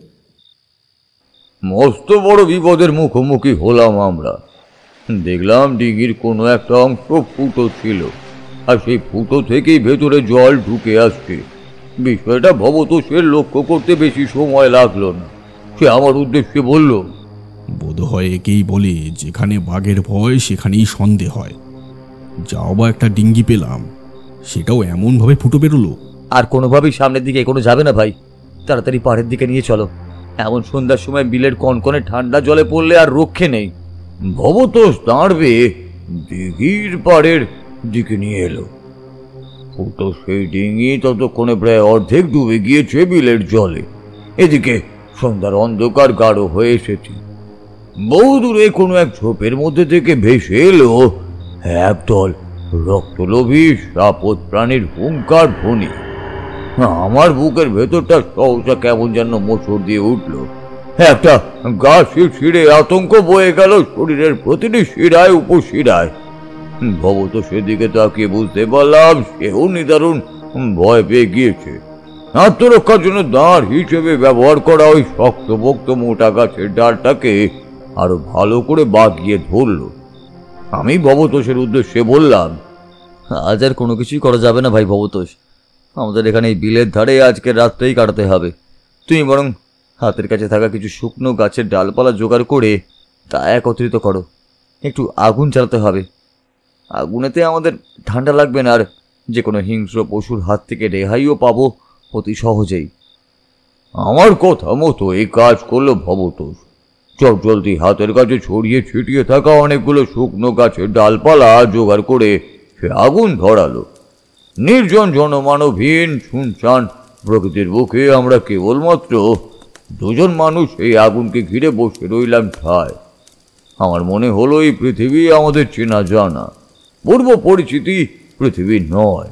[SPEAKER 5] মস্ত বড় বিপদের মুখোমুখি হলাম আমরা। দেখলাম ডিঙির কোনো একটা অংশ ফুটো ছিল, আর সেই ফুটো থেকেই ভেতরে জল ঢুকে আসছে। বিষয়টা ভবতোষের লক্ষ্য করতে বেশি সময় লাগলো না। সে আমার উদ্দেশ্যে বলল,
[SPEAKER 2] বোধ হয় একেই বলে যেখানে বাঘের ভয় সেখানেই সন্দেহ হয়। যাও বা একটা ডিঙ্গি পেলাম, সেটাও এমনভাবে ফুটো বেরোলো।
[SPEAKER 6] আর কোনোভাবেই সামনের দিকে এগোনো যাবে না ভাই, তাড়াতাড়ি পাড়ের দিকে নিয়ে চলো। এমন সন্ধ্যার সময় বিলের কনকনে ঠান্ডা জলে পড়লে আর রক্ষে নেই।
[SPEAKER 5] ভবতোষ দাঁড়বে দিঘির পাড়ের দিকে নিয়ে এলো। ফুটো সেই ডিঙি ততক্ষণে প্রায় অর্ধেক ডুবে গিয়েছে বিলের জলে। এদিকে সন্ধ্যার অন্ধকার গাঢ় হয়ে এসেছে। বহু দূরে কোনো এক ঝোপের মধ্যে থেকে ভেসে এলো একদল রক্তলোভী সাপদ প্রাণীর হুঙ্কার ধ্বনি। আমার বুকের ভেতরটা সহসা কেমন যেন মোচড় দিয়ে উঠল। একটা গা শিরশিরে আতঙ্ক বয়ে গেল শরীরের প্রতিটি শিরায় উপশিরায়। ভবত সেদিকে তাকিয়ে বুঝতে পারলাম সেও নিদারুণ ভয় পেয়ে গিয়েছে। আত্মরক্ষার জন্য দাঁড় হিসেবে ব্যবহার করা ওই শক্তপোক্ত মোটা গাছের ডালটাকে আরো ভালো করে বাগিয়ে ধরল। আমি ভবতোষের উদ্দেশ্যে বললাম,
[SPEAKER 6] আজ আর কোনো কিছুই করা যাবে না ভাই ভবতোষ, আমাদের এখানে এই বিলের ধারে আজকের রাতটাই কাটাতে হবে। তুমি বরং হাতের কাছে থাকা কিছু শুকনো গাছের ডালপালা জোগাড় করে তা একত্রিত করো। একটু আগুন জ্বালাতে হবে। আগুনেতে আমাদের ঠান্ডা লাগবে না, আর যে কোনো হিংস্র পশুর হাত থেকে রেহাইও পাবো অতি সহজেই।
[SPEAKER 5] আমার কথা মতো এই কাজ করলো ভবতোষ। চটজলদি হাতের কাছে ছড়িয়ে ছিটিয়ে থাকা অনেকগুলো শুকনো গাছের ডালপালা জোগাড় করে সে আগুন ধরালো। নির্জন জনমানবহীন শুনশান প্রকৃতির বুকে আমরা কেবলমাত্র দুজন মানুষ এই আগুনকে ঘিরে বসে রইলাম ঠায়। আমার মনে হলো এই পৃথিবী আমাদের চেনা জানা পূর্ব পরিচিতি পৃথিবী নয়,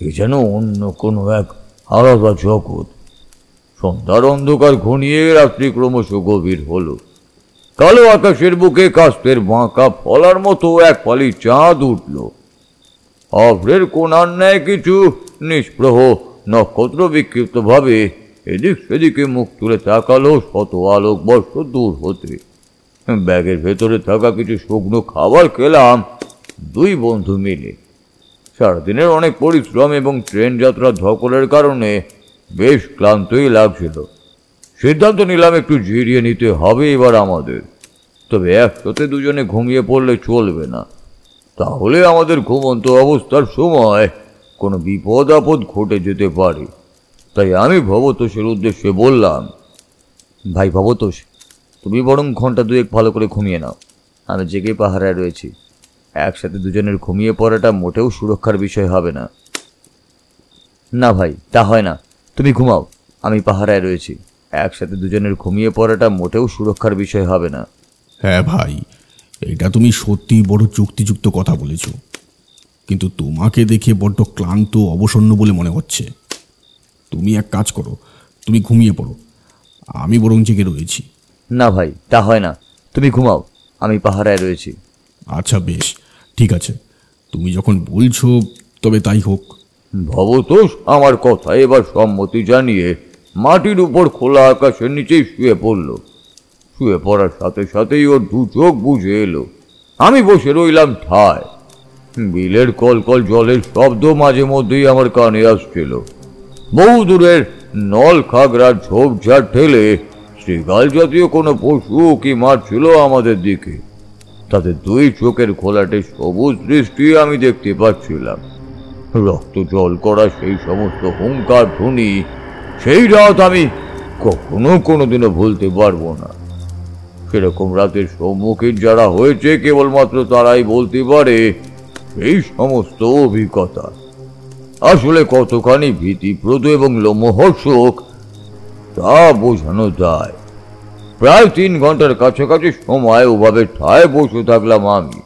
[SPEAKER 5] এ যেন অন্য কোনো এক আলাদা জগৎ। সন্ধ্যার অন্ধকার ঘনিয়ে রাত্রি ক্রমশ গভীর হলো। কালো আকাশের বুকে কাস্তের বাঁকা ফলার মতো এক ফালি চাঁদ উঠল। অভ্রের কোণার ন্যায় কিছু নিষ্প্রহ নক্ষত্র বিক্ষিপ্ত ভাবে এদিক সেদিকে মুখ তুলে তাকালো শত আলোকবর্ষ দূর হতে। ব্যাগের ভেতরে থাকা কিছু শুকনো খাবার খেলাম দুই বন্ধু মিলে। সারাদিনের অনেক পরিশ্রম এবং ট্রেন যাত্রার ধকলের কারণে বেশ ক্লান্তই লাগছিল। সিদ্ধান্ত নিলাম একটু জিরিয়ে নিতে হবে এবার আমাদের। তবে একসাথে দুজনে ঘুমিয়ে পড়লে চলবে না। তাহলে আমাদের ঘুমন্ত অবস্থার সময় কোনো বিপদ আপদ ঘটে যেতে পারে। তাই আমি ভবতোষের উদ্দেশ্যে বললাম,
[SPEAKER 6] ভাই ভবতোষ, তুমি বরং ঘন্টা দুয়েক ভালো করে ঘুমিয়ে নাও। আমি জেগে পাহারায় রয়েছি। একসাথে দুজনের ঘুমিয়ে পড়াটা মোটেও সুরক্ষার বিষয় হবে না। না ভাই, তা হয় না। তুমি ঘুমাও, আমি পাহারায় রয়েছি। একসাথে দুজনের ঘুমিয়ে পড়াটা মোটেও সুরক্ষার বিষয় হবে না।
[SPEAKER 2] হ্যাঁ ভাই, এটা তুমি সত্যি বড় যুক্তিযুক্ত কথা বলেছ, কিন্তু তোমাকে দেখে বড্ড ক্লান্ত অবসন্ন বলে মনে হচ্ছে। তুমি এক কাজ করো, তুমি ঘুমিয়ে পড়ো, আমি বরং জেগে রয়েছি।
[SPEAKER 6] না ভাই, তা হয় না। তুমি ঘুমাও, আমি পাহারায় রয়েছি।
[SPEAKER 2] আচ্ছা বেশ, ঠিক আছে, তুমি যখন বলছো তবে তাই হোক।
[SPEAKER 5] ভবতোষ আমার কথা এবার সম্মতি জানিয়ে মাটির উপর খোলা আকাশের নিচেই শুয়ে পড়ল। শুয়ে পড়ার সাথে সাথেই ওর দু চোখ বুঝে এলো। আমি বসে রইলাম ঠায়। বিলের কলকল জলের শব্দ মাঝে মধ্যেই আমার কানে আসছিল। বহু দূরের নল খাগড়ার ঝোপঝাড় ঠেলে শ্রীগাল জাতীয় কোনো পশু কি মারছিল আমাদের দিকে। তাদের দুই চোখের ঘোলাটে সবুজ দৃষ্টি আমি দেখতে পাচ্ছিলাম। রক্ত জল করা সেই সমস্ত হুঙ্কার ধ্বনি সেই রাত আমি কখনো কোনোদিনও ভুলতে পারবো না। সেরকম রাতের সম্মুখীন যারা হয়েছে কেবলমাত্র তারাই বলতে পারে সেই সমস্ত অভিজ্ঞতা আসলে কতখানি ভীতিপ্রদ এবং লোমহর্ষক তা বোঝানো যায়। প্রায় 3 ঘন্টার কাছাকাছি সময় ওভাবে ঠায় বসে থাকলাম আমি,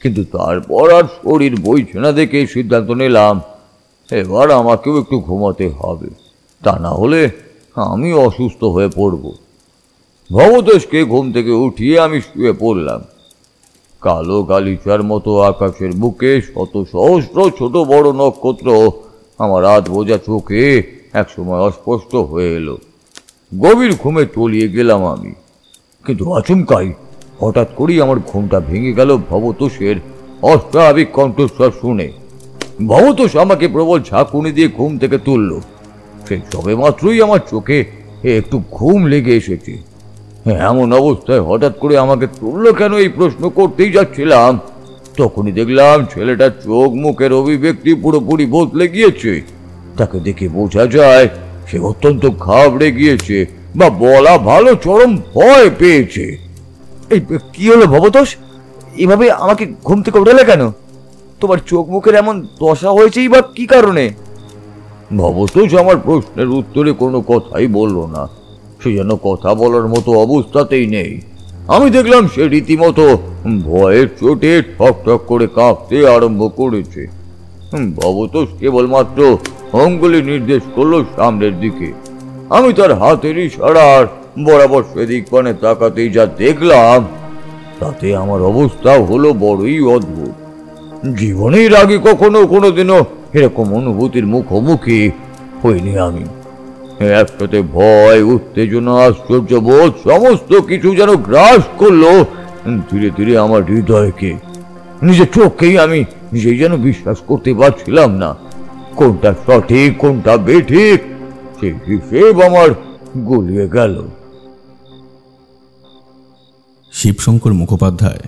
[SPEAKER 5] কিন্তু তারপর আর শরীর বইছে না দেখে সিদ্ধান্ত নিলাম এবার আমাকেও একটু ঘুমাতে হবে, তা না হলে আমি অসুস্থ হয়ে পড়ব। ভবতোষকে ঘুম থেকে উঠিয়ে আমি শুয়ে পড়লাম। কালো গালিচার মতো আকাশের বুকে শত সহস্র ছোট বড় নক্ষত্র আমার রাত বোঝা চোখে একসময় অস্পষ্ট হয়ে এলো। গভীর ঘুমে তলিয়ে গেলাম আমি, কিন্তু আচমকাই হঠাৎ করেই আমার ঘুমটা ভেঙে গেল ভবতোষের অস্বাভাবিক কণ্ঠস্বর শুনে। ভবতোষ আমাকে প্রবল ঝাঁকুনি দিয়ে ঘুম থেকে তুলল। সেই সবে মাত্রই আমার চোখে একটু ঘুম লেগে এসেছে। এমন অবস্থায় হঠাৎ করে আমাকে তুলল কেন, এই প্রশ্ন করতেই যাচ্ছিলাম, তখনই দেখলাম ছেলেটার চোখ মুখের অভিব্যক্তি পুরোপুরি বদলে গিয়েছে। তাকে দেখে বোঝা যায় সে অত্যন্ত ঘাবড়ে গিয়েছে, বা বলা ভালো চরম ভয় পেয়েছে।
[SPEAKER 6] এই কি হলো ভবতোষ? এভাবে আমাকে ঘুম থেকে উঠালে কেন? তোমার চোখ মুখের এমন দশা হয়েছেই বা কি কারণে?
[SPEAKER 5] ভবতোষ আমার প্রশ্নের উত্তরে কোনো কথাই বলল না। সে যেন কথা বলার মতো অবস্থাতেই নেই। আমি দেখলাম সে রীতিমতো ভয়ের চোটে ঠক ঠক করে কাঁপতে আরম্ভ করেছে। ভবতোষ কেবলমাত্র অঙ্গুলি নির্দেশ করলো সামনের দিকে। আমি তার হাতের ইশারার বরাবর সেদিক পানে তাকাতেই যা দেখলাম তাতে আমার অবস্থা হলো বড়ই অদ্ভুত। জীবনের আগে কখনো কোনোদিনও এরকম অনুভূতির মুখোমুখি হইনি আমি। একসাথে ভয়, উত্তেজনা, আশ্চর্য বোধ সমস্ত কিছু যেন গ্রাস করলো ধীরে ধীরে আমার হৃদয়কে। নিজের চোখকেই আমি নিজেই যেন বিশ্বাস করতে পারছিলাম না। কোনটা সঠিক কোনটা বেঠিক সেই হিসেব আমার গুলিয়ে গেল।
[SPEAKER 2] শিবশঙ্কর মুখোপাধ্যায়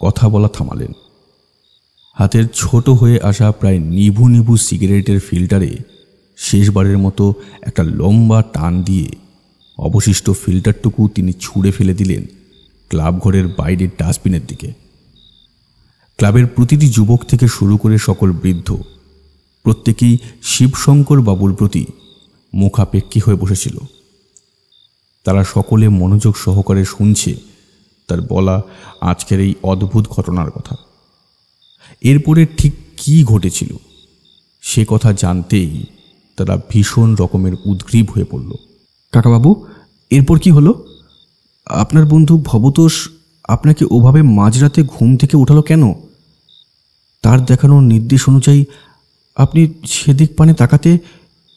[SPEAKER 2] কথা বলা থামালেন। হাতের ছোট হয়ে আসা প্রায় নিভু নিভু সিগারেটের ফিল্টারে শেষবারের মতো একটা লম্বা টান দিয়ে অবশিষ্ট ফিল্টারটুকু তিনি ছুঁড়ে ফেলে দিলেন ক্লাব ঘরের বাইরের ডাস্টবিনের দিকে। ক্লাবের প্রতিটি যুবক থেকে শুরু করে সকল বৃদ্ধ প্রত্যেকেই শিবশঙ্কর বাবুর প্রতি মুখাপেক্ষী হয়ে বসেছিল। তারা সকলে মনোযোগ সহকারে শুনছে তার বলা আজকের এই অদ্ভুত ঘটনার কথা। এরপরে ঠিক কী ঘটেছিল সে কথা জানতেই তারা ভীষণ রকমের উদ্গ্রীব হয়ে পড়ল। কাকাবাবু, এরপর কি হলো? আপনার বন্ধু ভবতোষ আপনাকে ওভাবে মাঝরাতে ঘুম থেকে উঠালো কেন? তার দেখানোর নির্দেশ অনুযায়ী আপনি সেদিক পানে তাকাতে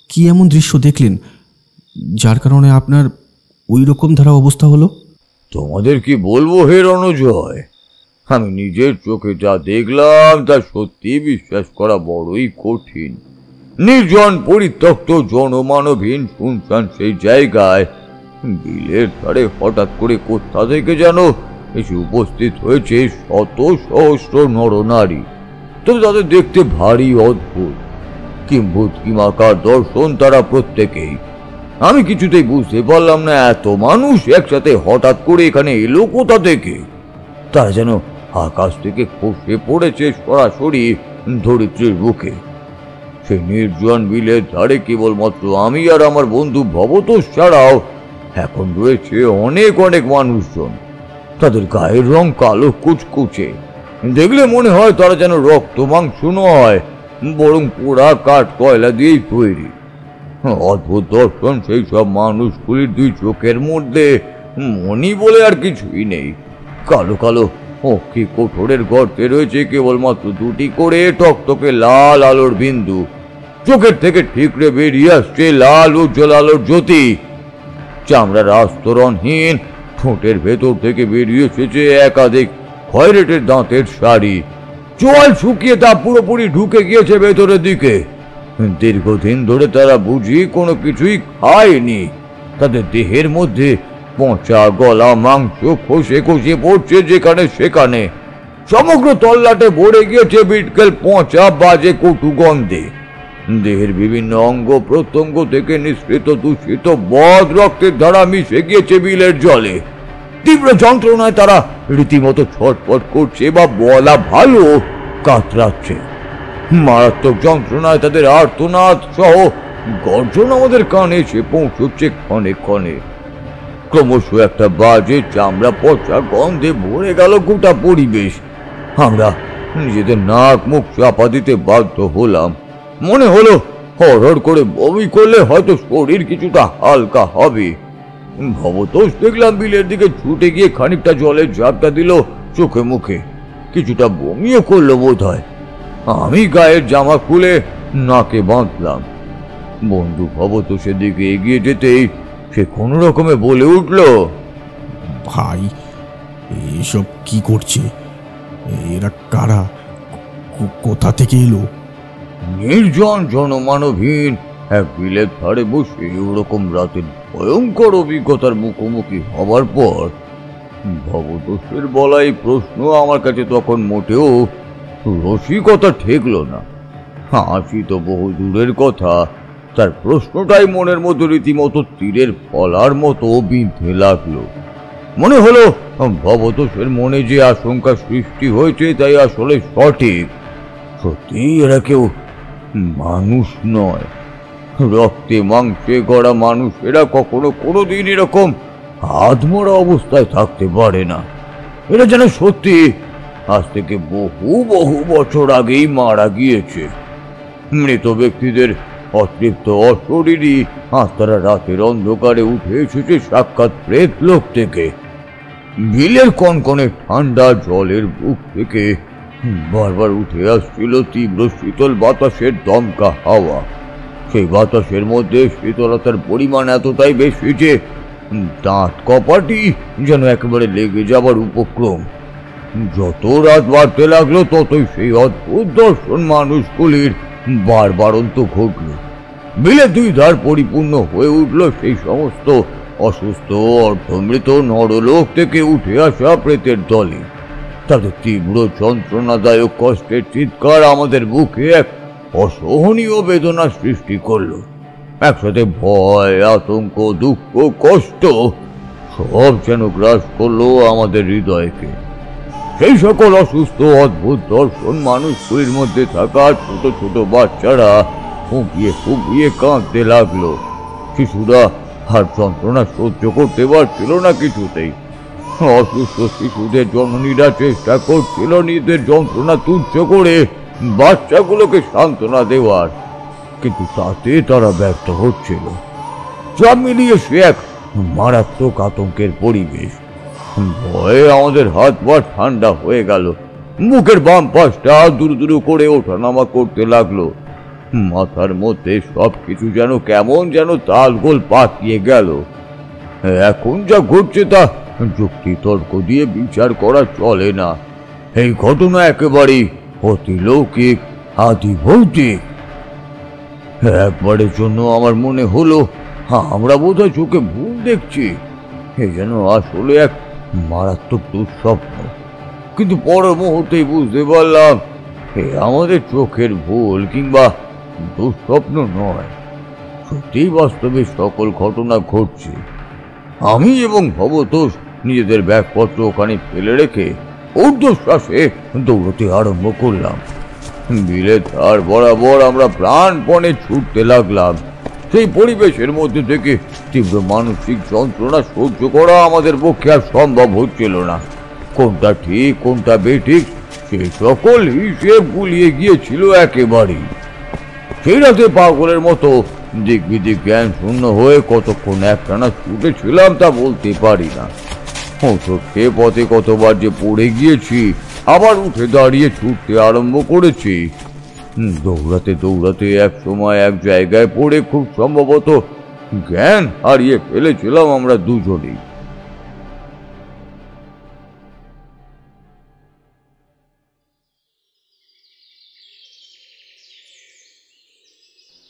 [SPEAKER 2] কি এমন দৃশ্য দেখলেন যার কারণে আপনার ওই রকম ধারা অবস্থা হলো?
[SPEAKER 5] তোমাদের কি বলবো হে রণজয়, আমি নিজের চোখে যা দেখলাম তা সত্যি বিশ্বাস করা বড়ই কঠিন। নির্জন পরিত্যক্ত জনমানবহীন শুনশান সেই জায়গায় বিলের ধারে হঠাৎ করে কোথা থেকে যেন এসে উপস্থিত হয়েছে শত সহস্র নরনারী, তবে তাদের দেখতে ভারী অদ্ভুত, কিম্ভূত কিমাকার দর্শন তারা প্রত্যেকেই। আমি কিছুতেই বুঝতে পারলাম না এত মানুষ একসাথে হঠাৎ করে এখানে এলো কোথা থেকে। তারা যেন আকাশ থেকে খসে পড়েছে সরাসরি ধরিত্রীর বুকে। সেই নির্জন বিলের ধারে কেবলমাত্র আমি আর আমার বন্ধু ভবতোষ ছাড়াও এখন রয়েছে অনেক অনেক মানুষজন। তাদের গায়ের রং কালো কুচকুচে, দেখলে মনে হয় তারা যেন রক্ত মাংস নয়, বরং পোড়া কাঠ কয়লা দিয়েই তৈরি। অদ্ভুত দর্শন সেই সব মানুষগুলির দুই চোখের মধ্যে মনি বলে আর কিছুই নেই। কালো কালো অক্ষি কোঠরের গর্তে রয়েছে কেবলমাত্র দুটি করে টকটকে লাল আলোর বিন্দু। চোখের থেকে ঠিকরে বেরিয়ে আসছে লাল উজ্জ্বল আলোর জ্যোতি। চামড়ার আস্তরণহীন ঠোঁটের ভেতর থেকে বেরিয়ে এসেছে একাধিক খয়রেটের দাঁতের সারি। চোয়াল শুকিয়ে তা পুরোপুরি ঢুকে গিয়েছে ভেতরের দিকে। দীর্ঘদিন ধরে তারা বুঝি কোনো কিছুই খায়নি। তাদের দেহের মধ্যে পচা গলা মাংস খসে খসে পড়ছে যেখানে সেখানে। সমগ্র তল্লাটে ভরে গিয়েছে বিটকেল পচা বাজে কটু গন্ধে। দেহের বিভিন্ন অঙ্গ প্রত্যঙ্গ থেকে নিঃসৃত দূষিত বদ রক্তের ধারা মিশে গিয়েছে বিলের জলে। তীব্র যন্ত্রণায় তারা রীতিমতো ছটফট করছে, বা বলা ভালো কাতরাচ্ছে। মারাত্মক যন্ত্রণায় তাদের আর্তনাদ সহ গর্জন আমাদের কানে এসে পৌঁছচ্ছে ক্ষণে ক্ষণে। ক্রমশ একটা বাজে চামড়া পচা গন্ধে ভরে গেল গোটা পরিবেশ। আমরা নিজেদের নাক মুখ চাপা দিতে বাধ্য হলাম। মনে হলো হড়হড় করে বমি করলে হয়তো শরীর কিছুটা হালকা হবে। ভবতোষ দেখলাম বিলের দিকে ছুটে গিয়ে খানিকটা জলের ঝাপটা দিল চোখে মুখে, কিছুটা বমিও করলো বোধ হয়। আমি গায়ের জামা খুলে নাকে বাঁধলাম। বন্ধু ভবতোষের দিকে এগিয়ে যেতেই সে কোনো রকমে বলে উঠল,
[SPEAKER 2] ভাই এসব কি করছে? এরা কারা? কোথা থেকে এলো?
[SPEAKER 5] নির্জন জনমানবহীন এক বিলের ধারে বসে ওরকম রাতের ভয়ঙ্কর অভিজ্ঞতার মুখোমুখি হবার পর ভবতোষের বলা এই প্রশ্ন আমার কাছে তখন মোটেও রসিকতা ঠেকল না। হাসি তো বহু দূরের কথা, তার প্রশ্নটাই মনের মধ্যে রীতিমতো তীরের ফলার মতো বিঁধতে লাগলো। মনে হলো ভবতোষের মনে যে আশঙ্কা সৃষ্টি হয়েছে তাই আসলে সঠিক। সত্যি এরা কেউ মানুষ নয়, রক্তে মাংসে গড়া মানুষ। এরা কখনো কোনোদিন এরকম আধমরা অবস্থায় থাকতে পারে না। এরা যেন সত্যি আজ থেকে বহু বহু বছর আগেই মারা গিয়েছে। মৃত ব্যক্তিদের অতৃপ্ত অশরীরী আত্মারা রাতের অন্ধকারে উঠে এসেছে সাক্ষাৎ প্রেত লোক থেকে। বিলের কনকনে ঠান্ডা জলের বুক থেকে বারবার উঠে আসছিল তীব্র শীতল বাতাসের দমকা হাওয়া। সেই বাতাসের মধ্যে শীতলতার পরিমাণ এতটাই বেশি যে দাঁত কপাটি যেন একেবারে লেগে যাবার উপক্রম। যত রাত বাড়তে লাগলো ততই সেই অদ্ভুত দর্শন মানুষগুলির বারবারন্ত ঘটল। বিলের দুই ধার পরিপূর্ণ হয়ে উঠল সেই সমস্ত অসুস্থ অর্ধমৃত নরলোক থেকে উঠে আসা প্রেতের দলে। তাদের তীব্র যন্ত্রণাদায়ক কষ্টের চিৎকার আমাদের বুকে এক অসহনীয় বেদনা সৃষ্টি করল। একসাথে ভয়, আতঙ্ক, দুঃখ, কষ্ট সব যেন গ্রাস করলো আমাদের হৃদয়কে। সেই সকল অসুস্থ অদ্ভুত দর্শন মানুষগুলির মধ্যে থাকা ছোট ছোট বাচ্চারা ফুঁপিয়ে ফুঁপিয়ে কাঁদতে লাগলো। শিশুরা আর যন্ত্রণা সহ্য করতে পারছিল না কিছুতেই। অসুস্থ শিশুদের জননীরা চেষ্টা করছিল নিজেদের যন্ত্রণা তুচ্ছ করে বাচ্চাগুলোকে সান্ত্বনা দেওয়ার, কিন্তু তাতে তারা ব্যর্থ হচ্ছিল। সব মিলিয়ে সে এক মারাত্মক আতঙ্কের পরিবেশ। ভয়ে আমাদের হাত পা ঠান্ডা হয়ে গেল। মুখের বাম পাশটা দুরু দুরু করে ওঠানামা করতে লাগলো। মাথার মধ্যে সবকিছু যেন কেমন যেন তালগোল পাকিয়ে গেল। এখন যা ঘটছে তা যুক্তি তর্ক দিয়ে বিচার করা চলে না। এই ঘটনা একেবারেই অতিলৌকিক, আদিভৌতিক। একবারের জন্য আমার মনে হলো আমরা বোধহয় চোখে ভুল দেখছি। এ যেন আসলে এক মারাত্মক দুঃস্বপ্ন, কিন্তু পরের মুহূর্তেই বুঝতে পারলাম এ আমাদের চোখের ভুল কিংবা দুঃস্বপ্ন নয়, সত্যিই বাস্তবে সকল ঘটনা ঘটছে। আমি এবং ভবতোষ নিজেদের ব্যাগপত্র ওখানে ফেলে রেখে ঊর্ধ্বশ্বাসে দৌড়তে আরম্ভ করলাম। বিলের ধার বরাবর আমরা প্রাণপণে ছুটতে লাগলাম। সেই পরিবেশের মধ্যে থেকে তীব্র মানসিক যন্ত্রণা সহ্য করা আমাদের পক্ষে আর সম্ভব হচ্ছিল না। কোনটা ঠিক কোনটা বেঠিক সে সকল হিসেব গুলিয়ে গিয়েছিল একেবারেই। সেই রাতে পাগলের মতো দিক বিদিক জ্ঞান শূন্য হয়ে কতক্ষণ একটানা ছুটেছিলাম তা বলতে পারি না। সে পথে কতবার যে পড়ে গিয়েছি, আবার উঠে দাঁড়িয়ে ছুটতে আরম্ভ করেছি। দৌড়াতে দৌড়াতে এক সময় এক জায়গায় পড়ে খুব সম্ভবত জ্ঞান হারিয়ে ফেলেছিলাম আমরা দুজনেই।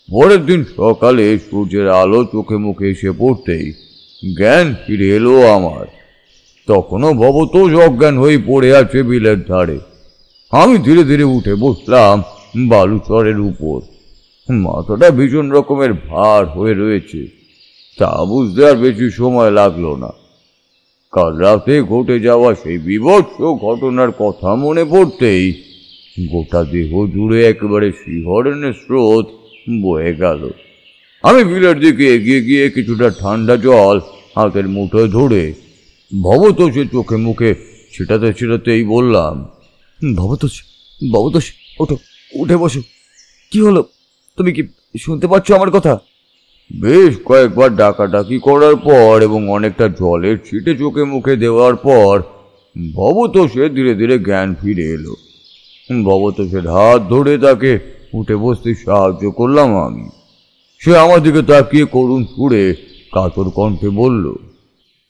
[SPEAKER 5] পরের দিন সকালে সূর্যের আলো চোখে মুখে এসে পড়তেই জ্ঞান ফিরে এলো আমার। তখনও ভবতোষ অজ্ঞান হয়ে পড়ে আছে বিলের ধারে। আমি ধীরে ধীরে উঠে বসলাম বালুচরের উপর। মাথাটা ভীষণ রকমের ভার হয়ে রয়েছে, তা বুঝতে আর বেশি সময় লাগলো না। কাল রাতে ঘটে যাওয়া সেই বীভৎস ঘটনার কথা মনে পড়তেই গোটা দেহ জুড়ে একেবারে শিহরণের স্রোত বয়ে গেল। আমি বিলের দিকে এগিয়ে গিয়ে কিছুটা ঠান্ডা জল হাতের মুঠোয় ধরে ভবতোষের চোখে মুখে ছিটাতে ছিটাতেই বললাম,
[SPEAKER 6] ভবতোষ, ভবতোষ, ওঠো, উঠে বসো। কি হলো? তুমি কি শুনতে পাচ্ছ আমার কথা?
[SPEAKER 5] বেশ কয়েকবার ডাকাডাকি করার পর এবং অনেকটা জলের ছিটে চোখে মুখে দেওয়ার পর ভবতোষের ধীরে ধীরে জ্ঞান ফিরে এলো। ভবতোষের হাত ধরে তাকে উঠে বসতে সাহায্য করলাম আমি। সে আমার দিকে তাকিয়ে করুণ সুরে কাতর কণ্ঠে বলল,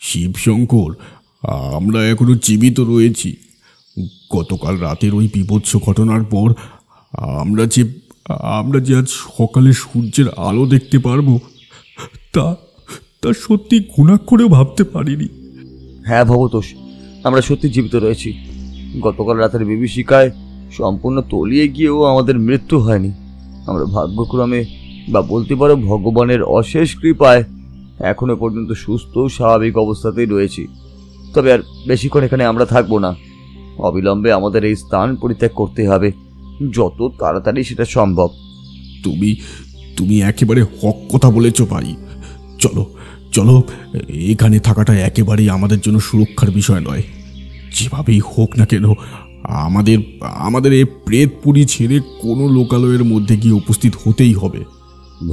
[SPEAKER 2] শিবশঙ্কর, আমরা এখনো জীবিত রয়েছি। গতকাল রাতের ওই বীভৎস ঘটনার পর আমরা যে আজ সকালে সূর্যের আলো দেখতে পারবো তা সত্যি ঘুণাক্ষরেও ভাবতে পারিনি।
[SPEAKER 6] হ্যাঁ ভবতোষ, আমরা সত্যি জীবিত রয়েছি। গতকাল রাতের বিভীষিকায় সম্পূর্ণ তলিয়ে গিয়েও আমাদের মৃত্যু হয়নি। আমরা ভাগ্যক্রমে বা বলতে পারো ভগবানের অশেষ কৃপায় এখনো পর্যন্ত সুস্থ স্বাভাবিক অবস্থাতেই রয়েছি। তবে আর বেশিক্ষণ এখানে আমরা থাকবো না। অবিলম্বে আমাদের এই স্থান পরিত্যাগ করতে হবে, যত তাড়াতাড়ি সেটা সম্ভব।
[SPEAKER 2] তুমি একেবারে হক কথা বলেছ ভাই। চলো চলো, এখানে থাকাটা একেবারেই আমাদের জন্য সুরক্ষার বিষয় নয়। যেভাবেই হোক না কেন আমাদের এই প্রেতপুরী ছেড়ে কোনো লোকালয়ের মধ্যে গিয়ে উপস্থিত হতেই হবে।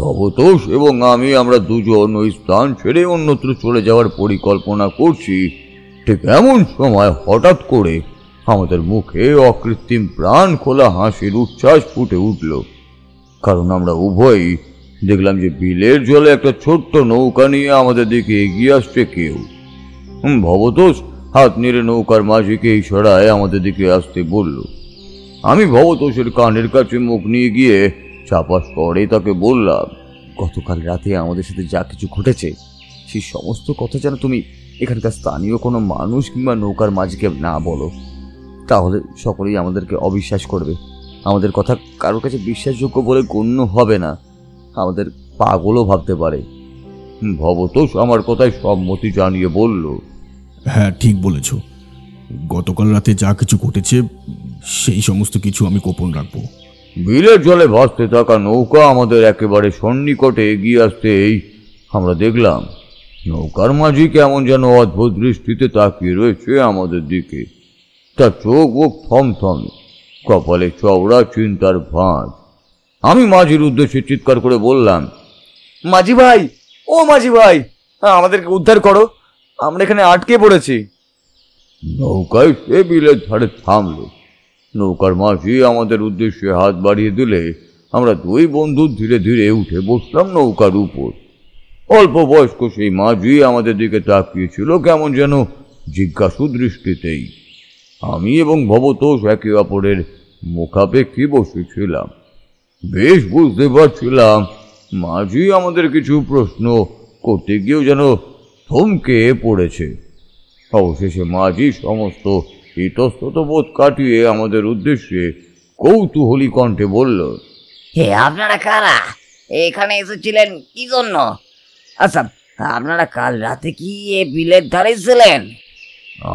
[SPEAKER 5] ভবতোষ এবং আমরা দুজন ওই স্থান ছেড়ে অন্যত্র চলে যাওয়ার পরিকল্পনা করছি। ঠিক এমন সময় হঠাৎ করে আমাদের মুখে অকৃত্রিম প্রাণ খোলা হাসির উচ্ছ্বাস ফুটে উঠল। কারণ আমরা উভয়ই দেখলাম যে বিলের জলে একটা ছোট্ট নৌকা নিয়ে আমাদের দিকে এগিয়ে আসছে কেউ। ভবতোষ হাত নেড়ে নৌকার মাঝিকে ইশারায় আমাদের দিকে আসতে বলল। আমি ভবতোষের কানের কাছে মুখ নিয়ে গিয়ে চাপা স্বরে তাকে বললাম,
[SPEAKER 6] গতকাল রাতে আমাদের সাথে যা কিছু ঘটেছে সেই সমস্ত কথা যেন তুমি এখানকার স্থানীয় কোনো মানুষ কিংবা নৌকার মাঝিকে না বলো, তাহলে সকলেই আমাদেরকে অবিশ্বাস করবে। আমাদের কথা কারোর কাছে বিশ্বাসযোগ্য বলে গণ্য হবে না, আমাদের পাগলও ভাবতে পারে।
[SPEAKER 5] ভবতোষ আমার কথায় সম্মতি জানিয়ে বলল,
[SPEAKER 2] হ্যাঁ, ঠিক বলেছ। গতকাল রাতে যা কিছু ঘটেছে সেই সমস্ত কিছু আমি গোপন রাখবো।
[SPEAKER 5] বিলের জলে ভাসতে থাকা নৌকা আমাদের একেবারে সন্নিকটে এগিয়ে আসতেই আমরা দেখলাম নৌকার মাঝি কেমন যেন অদ্ভুত দৃষ্টিতে তাকিয়ে রয়েছে আমাদের দিকে। তার চোখ মুখ থমথমে, কপালে চওড়া চিন্তার ভাঁজ। আমি মাঝির উদ্দেশ্যে চিৎকার করে বললাম,
[SPEAKER 6] মাঝি ভাই, ও মাঝি ভাই, আমাদেরকে উদ্ধার করো, আমরা এখানে আটকে পড়েছি।
[SPEAKER 5] নৌকায় সে বিলের ধারে থামল। নৌকার মাঝি আমাদের উদ্দেশ্যে হাত বাড়িয়ে দিলে আমরা দুই বন্ধু ধীরে ধীরে উঠে বসলাম নৌকার উপর। অল্প বয়স্ক সেই মাঝি আমাদের দিকে তাকিয়েছিল কেমন যেন জিজ্ঞাসু দৃষ্টিতেই। আমি এবং ভবতোষ একে অপরের মুখাপেক্ষি বসেছিলাম। বেশ বুঝতে পারছিলাম মাঝি আমাদের কিছু প্রশ্ন করতে গিয়েও যেন থমকে পড়েছে। অবশেষে মাঝি সমস্ত ইতস্তত বোধ কাটিয়ে আমাদের উদ্দেশ্যে কৌতূহলী কণ্ঠে বলল,
[SPEAKER 7] হে, আপনারা কারা? এখানে এসেছিলেন কি জন্য? আচ্ছা, আপনারা কাল রাতে কি এ বিলের ধারে ছিলেন?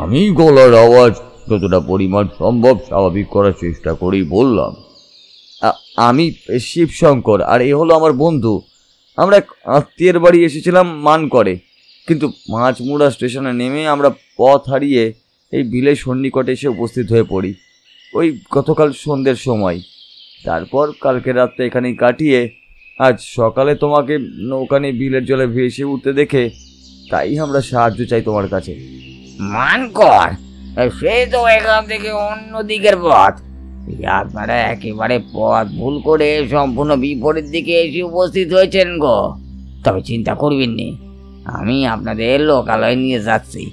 [SPEAKER 5] আমি গলার আওয়াজ যতটা পরিমাণ সম্ভব স্বাভাবিক করার চেষ্টা করেই বললাম,
[SPEAKER 6] আমি শিবশঙ্কর, আর এ হলো আমার বন্ধু। আমরা এক আত্মীয়ের বাড়ি এসেছিলাম মান করে, কিন্তু মাছমুড়া স্টেশনে নেমে আমরা পথ হারিয়ে এই বিলের সন্নিকটে এসে উপস্থিত হয়ে পড়ি ওই গতকাল সন্ধ্যের সময়। তারপর কালকে রাতটা এখানেই কাটিয়ে আজ সকালে তোমাকে নৌকা নিয়ে বিলের জলে ভেসে উঠতে দেখে তাই আমরা সাহায্য চাই তোমার কাছে।
[SPEAKER 7] মানকর, সে তো এখান থেকে অন্য দিকের পথ। আপনারা একেবারে পথ ভুল করে সম্পূর্ণ বিপরীত দিকে এসে উপস্থিত হয়েছেন গো। তবে চিন্তা করবেন নি, আমি আপনাদের লোকালয়ে নিয়ে যাচ্ছি।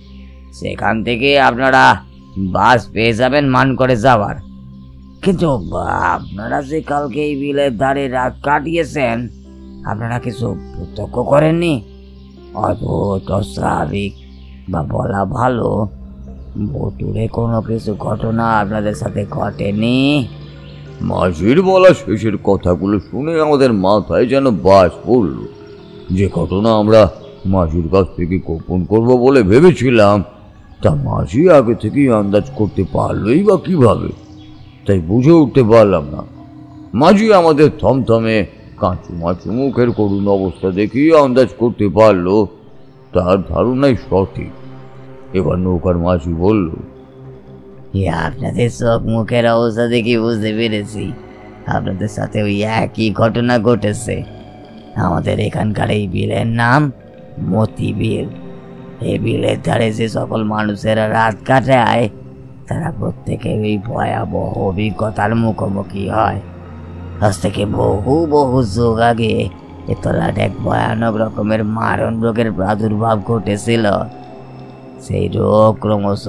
[SPEAKER 7] সেখান থেকে আপনারা বাস পেয়ে যাবেন মানকরে যাওয়ার। কিন্তু আপনারা যে কালকে এই বিলের ধারে রাত কাটিয়েছেন, আপনারা কিছু প্রত্যক্ষ করেননি? অদ্ভুত, অস্বাভাবিক বা বলা ভালো ভুতুড়ে কোনো কিছু ঘটনা আপনাদের সাথে ঘটেনি?
[SPEAKER 5] মাঝির বলা শেষের কথাগুলো শুনে আমাদের মাথায় যেন বাজ পড়ল। যে ঘটনা আমরা মাঝির কাছ থেকে গোপন করব বলে ভেবেছিলাম, তা মাঝি আগে থেকেই আন্দাজ করতে পারলই বা কিভাবে, তাই বুঝে উঠতে পারলাম না। মাঝি আমাদের থমথমে কাঁচু মাচু মুখের করুণ অবস্থা দেখিয়ে আন্দাজ করতে পারলো তার ধারণাই সঠিক। এবার নৌকার মাঝি বলল,
[SPEAKER 7] আপনাদের চোখ মুখের অবস্থা দেখে বুঝতে পেরেছি আপনাদের সাথে ওই একই ঘটনা ঘটেছে। আমাদের এখানকার এই বিলের নাম মতি বিল। এই বিলের ধারে যে সকল মানুষেরা রাত কাটায়, তারা প্রত্যেকে এই ভয়াবহ অভিজ্ঞতার মুখোমুখি হয়। আজ থেকে বহু বহু যুগ আগে এ তলাট এক ভয়ানক রকমের মারণ রোগের প্রাদুর্ভাব ঘটেছিল। সেই রোগ ক্রমশ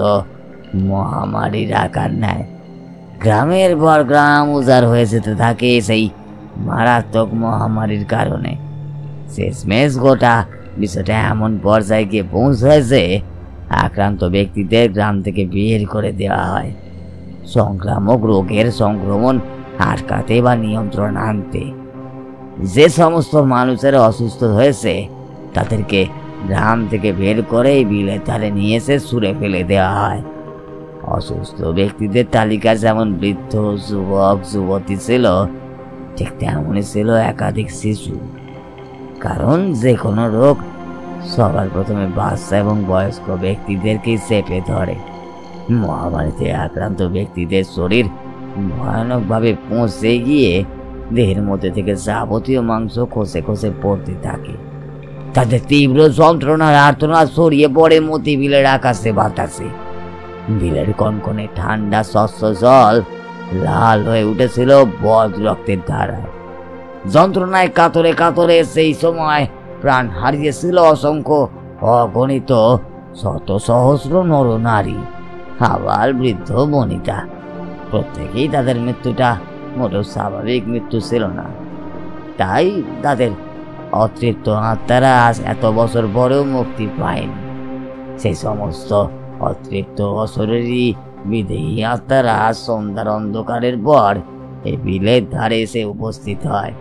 [SPEAKER 7] মহামারীর আকার নেয়। গ্রামের পর গ্রাম উজাড় হয়ে যেতে থাকে সেই মারাত্মক মহামারীর কারণে। শেষমেশ গোটা বিষয়টা এমন পর্যায়ে গিয়ে পৌঁছায়, আক্রান্ত ব্যক্তিদের গ্রাম থেকে বের করে দেওয়া হয় সংক্রামক রোগের সংক্রমণ আটকাতে বা নিয়ন্ত্রণ আনতে। যে সমস্ত মানুষেরা অসুস্থ হয়েছে তাদেরকে গ্রাম থেকে বের করে বিলের ধারে নিয়ে এসে ছুঁড়ে ফেলে দেওয়া হয়। অসুস্থ ব্যক্তিদের তালিকা যেমন বৃদ্ধ, যুবক, যুবতী ছিল, ঠিক তেমনই ছিল একাধিক শিশু। কারণ যে কোনো রোগ সবার প্রথমে বাচ্চা এবং বয়স্ক ব্যক্তিদেরকেই চেপে ধরে। মহামারীতে আক্রান্ত ব্যক্তিদের শরীর ভয়ানকভাবে পৌঁছে গিয়ে দেহের মধ্যে থেকে যাবতীয় মাংস খসে খসে পড়তে থাকে। তাদের তীব্র যন্ত্রণার আর্তনাদ ছড়িয়ে পড়ে মতি বিলের আকাশে বাতাসে। বিলের কনকনে ঠান্ডা স্বচ্ছ জল লাল হয়ে উঠেছিল বদ রক্তের ধারায়। যন্ত্রণায় কাতরে কাতরে সেই সময় প্রাণ হারিয়েছিল অসংখ্য অগণিত শত সহস্র নর নারী, আবার বৃদ্ধ বনিতা। প্রত্যেকেই তাদের মৃত্যুটা মোটেও স্বাভাবিক মৃত্যু ছিল না। তাই তাদের অতৃপ্ত আত্মারা আজ এত বছর পরেও মুক্তি পায়নি। সেই সমস্ত অতৃপ্ত অশরীরী বিদেহী আত্মারা সন্ধ্যার অন্ধকারের পর এই বিলের ধারে এসে উপস্থিত হয়।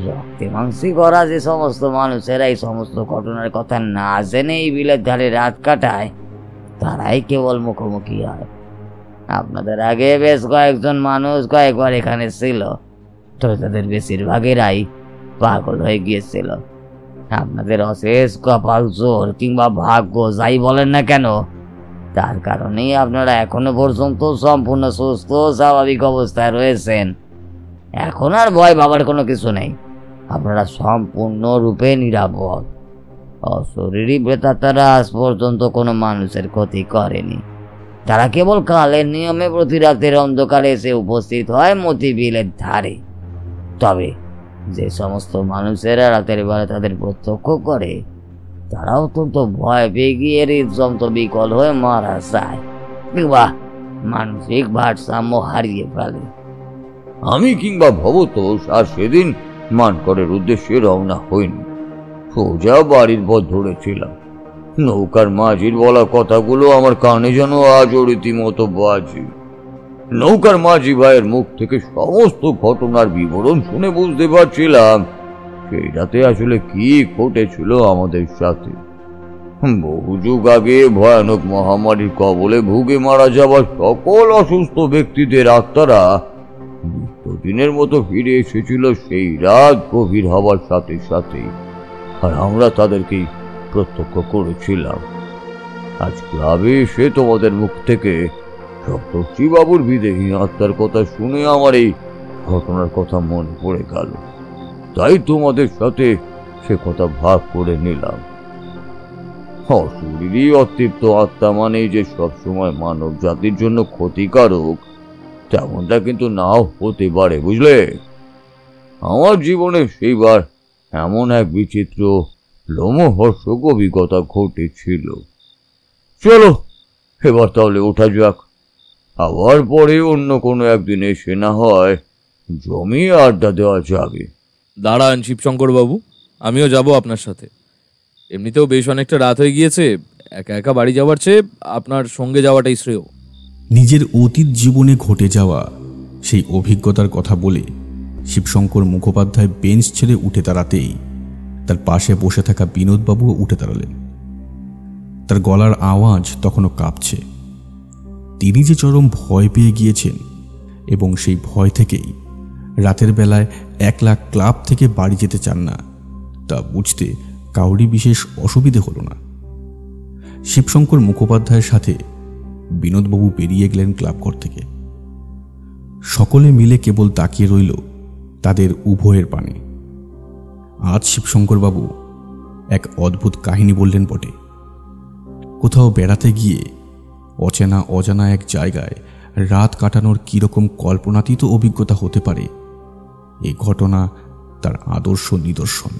[SPEAKER 7] রক্তে মাংসে করা যে সমস্ত মানুষেরা এই সমস্ত ঘটনার কথা না জেনে এই বিলের ধারে রাত কাটায়, তারাই কেবল মুখোমুখি হয়। আপনাদের আগে বেশ কয়েকজন মানুষ কয়েকবার এখানে ছিল, তবে তাদের বেশিরভাগেরাই পাগল হয়ে গিয়েছিল। আপনাদের অশেষ কপাল জোর কিংবা ভাগ্য যাই বলেন না কেন, তার কারণেই আপনারা এখনো পর্যন্ত সম্পূর্ণ সুস্থ স্বাভাবিক অবস্থায় রয়েছেন। এখন আর ভয় পাবার কোনো কিছু নেই, আপনারা সম্পূর্ণরূপে নিরাপদ। অশরীরী প্রেতাত্মারা আজ পর্যন্ত কোনো মানুষের ক্ষতি করেনি। তারা কেবল কালের নিয়মে প্রতি রাতের অন্ধকারে এসে উপস্থিত হয় মতি বিলের ধারে। তবে যে সমস্ত মানুষেরা রাতের বেলা তাদের প্রত্যক্ষ করে, তারা অত্যন্ত ভয় পেয়ে গিয়ে হৃদযন্ত্র বিকল হয়ে মারা যায় কিংবা মানসিক ভারসাম্য হারিয়ে ফেলে।
[SPEAKER 5] আমি কিংবা ভবতোষ আর সেদিন মানকরের উদ্দেশ্যে রওনা হইনি, সোজা বাড়ির পথ ধরেছিলাম। নৌকার মাঝির বলা কথাগুলো আমার কানে যেন আজও রীতিমতো বাজে। নৌকার মাঝি ভাইয়ের মুখ থেকে সমস্ত ঘটনার বিবরণ শুনে বুঝতে পারছিলাম সেই রাতে আসলে কি ঘটেছিল আমাদের সাথে। বহু যুগ আগে ভয়ানক মহামারীর কবলে ভুগে মারা যাওয়া সকল অসুস্থ ব্যক্তিদের আত্মারা নিত্যদিনের মতো ফিরে এসেছিল সেই রাত গভীর হওয়ার সাথে সাথেই, আর আমরা তাদেরকেই প্রত্যক্ষ করেছিলাম। আজ ক্লাবে এসে তোমাদের মুখ থেকে সপ্তর্ষি বাবুর বিদেহী আত্মার কথা শুনে আমার এই ঘটনার কথা মনে পড়ে গেল, তাই তোমাদের সাথে সে কথা ভাগ করে নিলাম। অশরীরী অতৃপ্ত আত্মা মানে যে সবসময় মানব জাতির জন্য ক্ষতিকারক তেমনটা কিন্তু নাও হতে পারে, বুঝলে। আমার জীবনে সেইবার এমন এক বিচিত্র লোমহর্ষক অভিজ্ঞতা ঘটেছিল। চলো এবার তাহলে ওঠা যাক, আবার পরে অন্য কোনো একদিন এসে না হয় জমিয়ে আড্ডা দেওয়া যাবে।
[SPEAKER 3] দাঁড়ান শিবশঙ্কর বাবু, আমিও যাব আপনার সাথে। এমনিতেও বেশ অনেকটা রাত হয়ে গিয়েছে, একা একা বাড়ি যাওয়ার চেয়ে আপনার সঙ্গে যাওয়াটাই শ্রেয়।
[SPEAKER 2] নিজের অতীত জীবনে ঘটে যাওয়া সেই অভিজ্ঞতার কথা বলে শিবশঙ্কর মুখোপাধ্যায় বেঞ্চ ছেড়ে উঠে দাঁড়াতেই তার পাশে বসে থাকা বিনোদবাবুও উঠে দাঁড়ালেন। তার গলার আওয়াজ তখনও কাঁপছে। তিনি যে চরম ভয় পেয়ে গিয়েছেন এবং সেই ভয় থেকেই রাতের বেলায় একলা ক্লাব থেকে বাড়ি যেতে চান না, তা বুঝতে কাউরি বিশেষ অসুবিধে হল না। শিবশঙ্কর মুখোপাধ্যায়ের সাথে বিনোদবাবু বেরিয়ে গেলেন ক্লাবঘর থেকে। সকলে মিলে কেবল তাকিয়ে রইল তাদের উভয়ের পানে। আজ শিবশঙ্করবাবু এক অদ্ভুত কাহিনী বললেন বটে। কোথাও বেড়াতে গিয়ে অচেনা অজানা এক জায়গায় রাত কাটানোর কীরকম কল্পনাতীত অভিজ্ঞতা হতে পারে, এই ঘটনা তার আদর্শ নিদর্শন।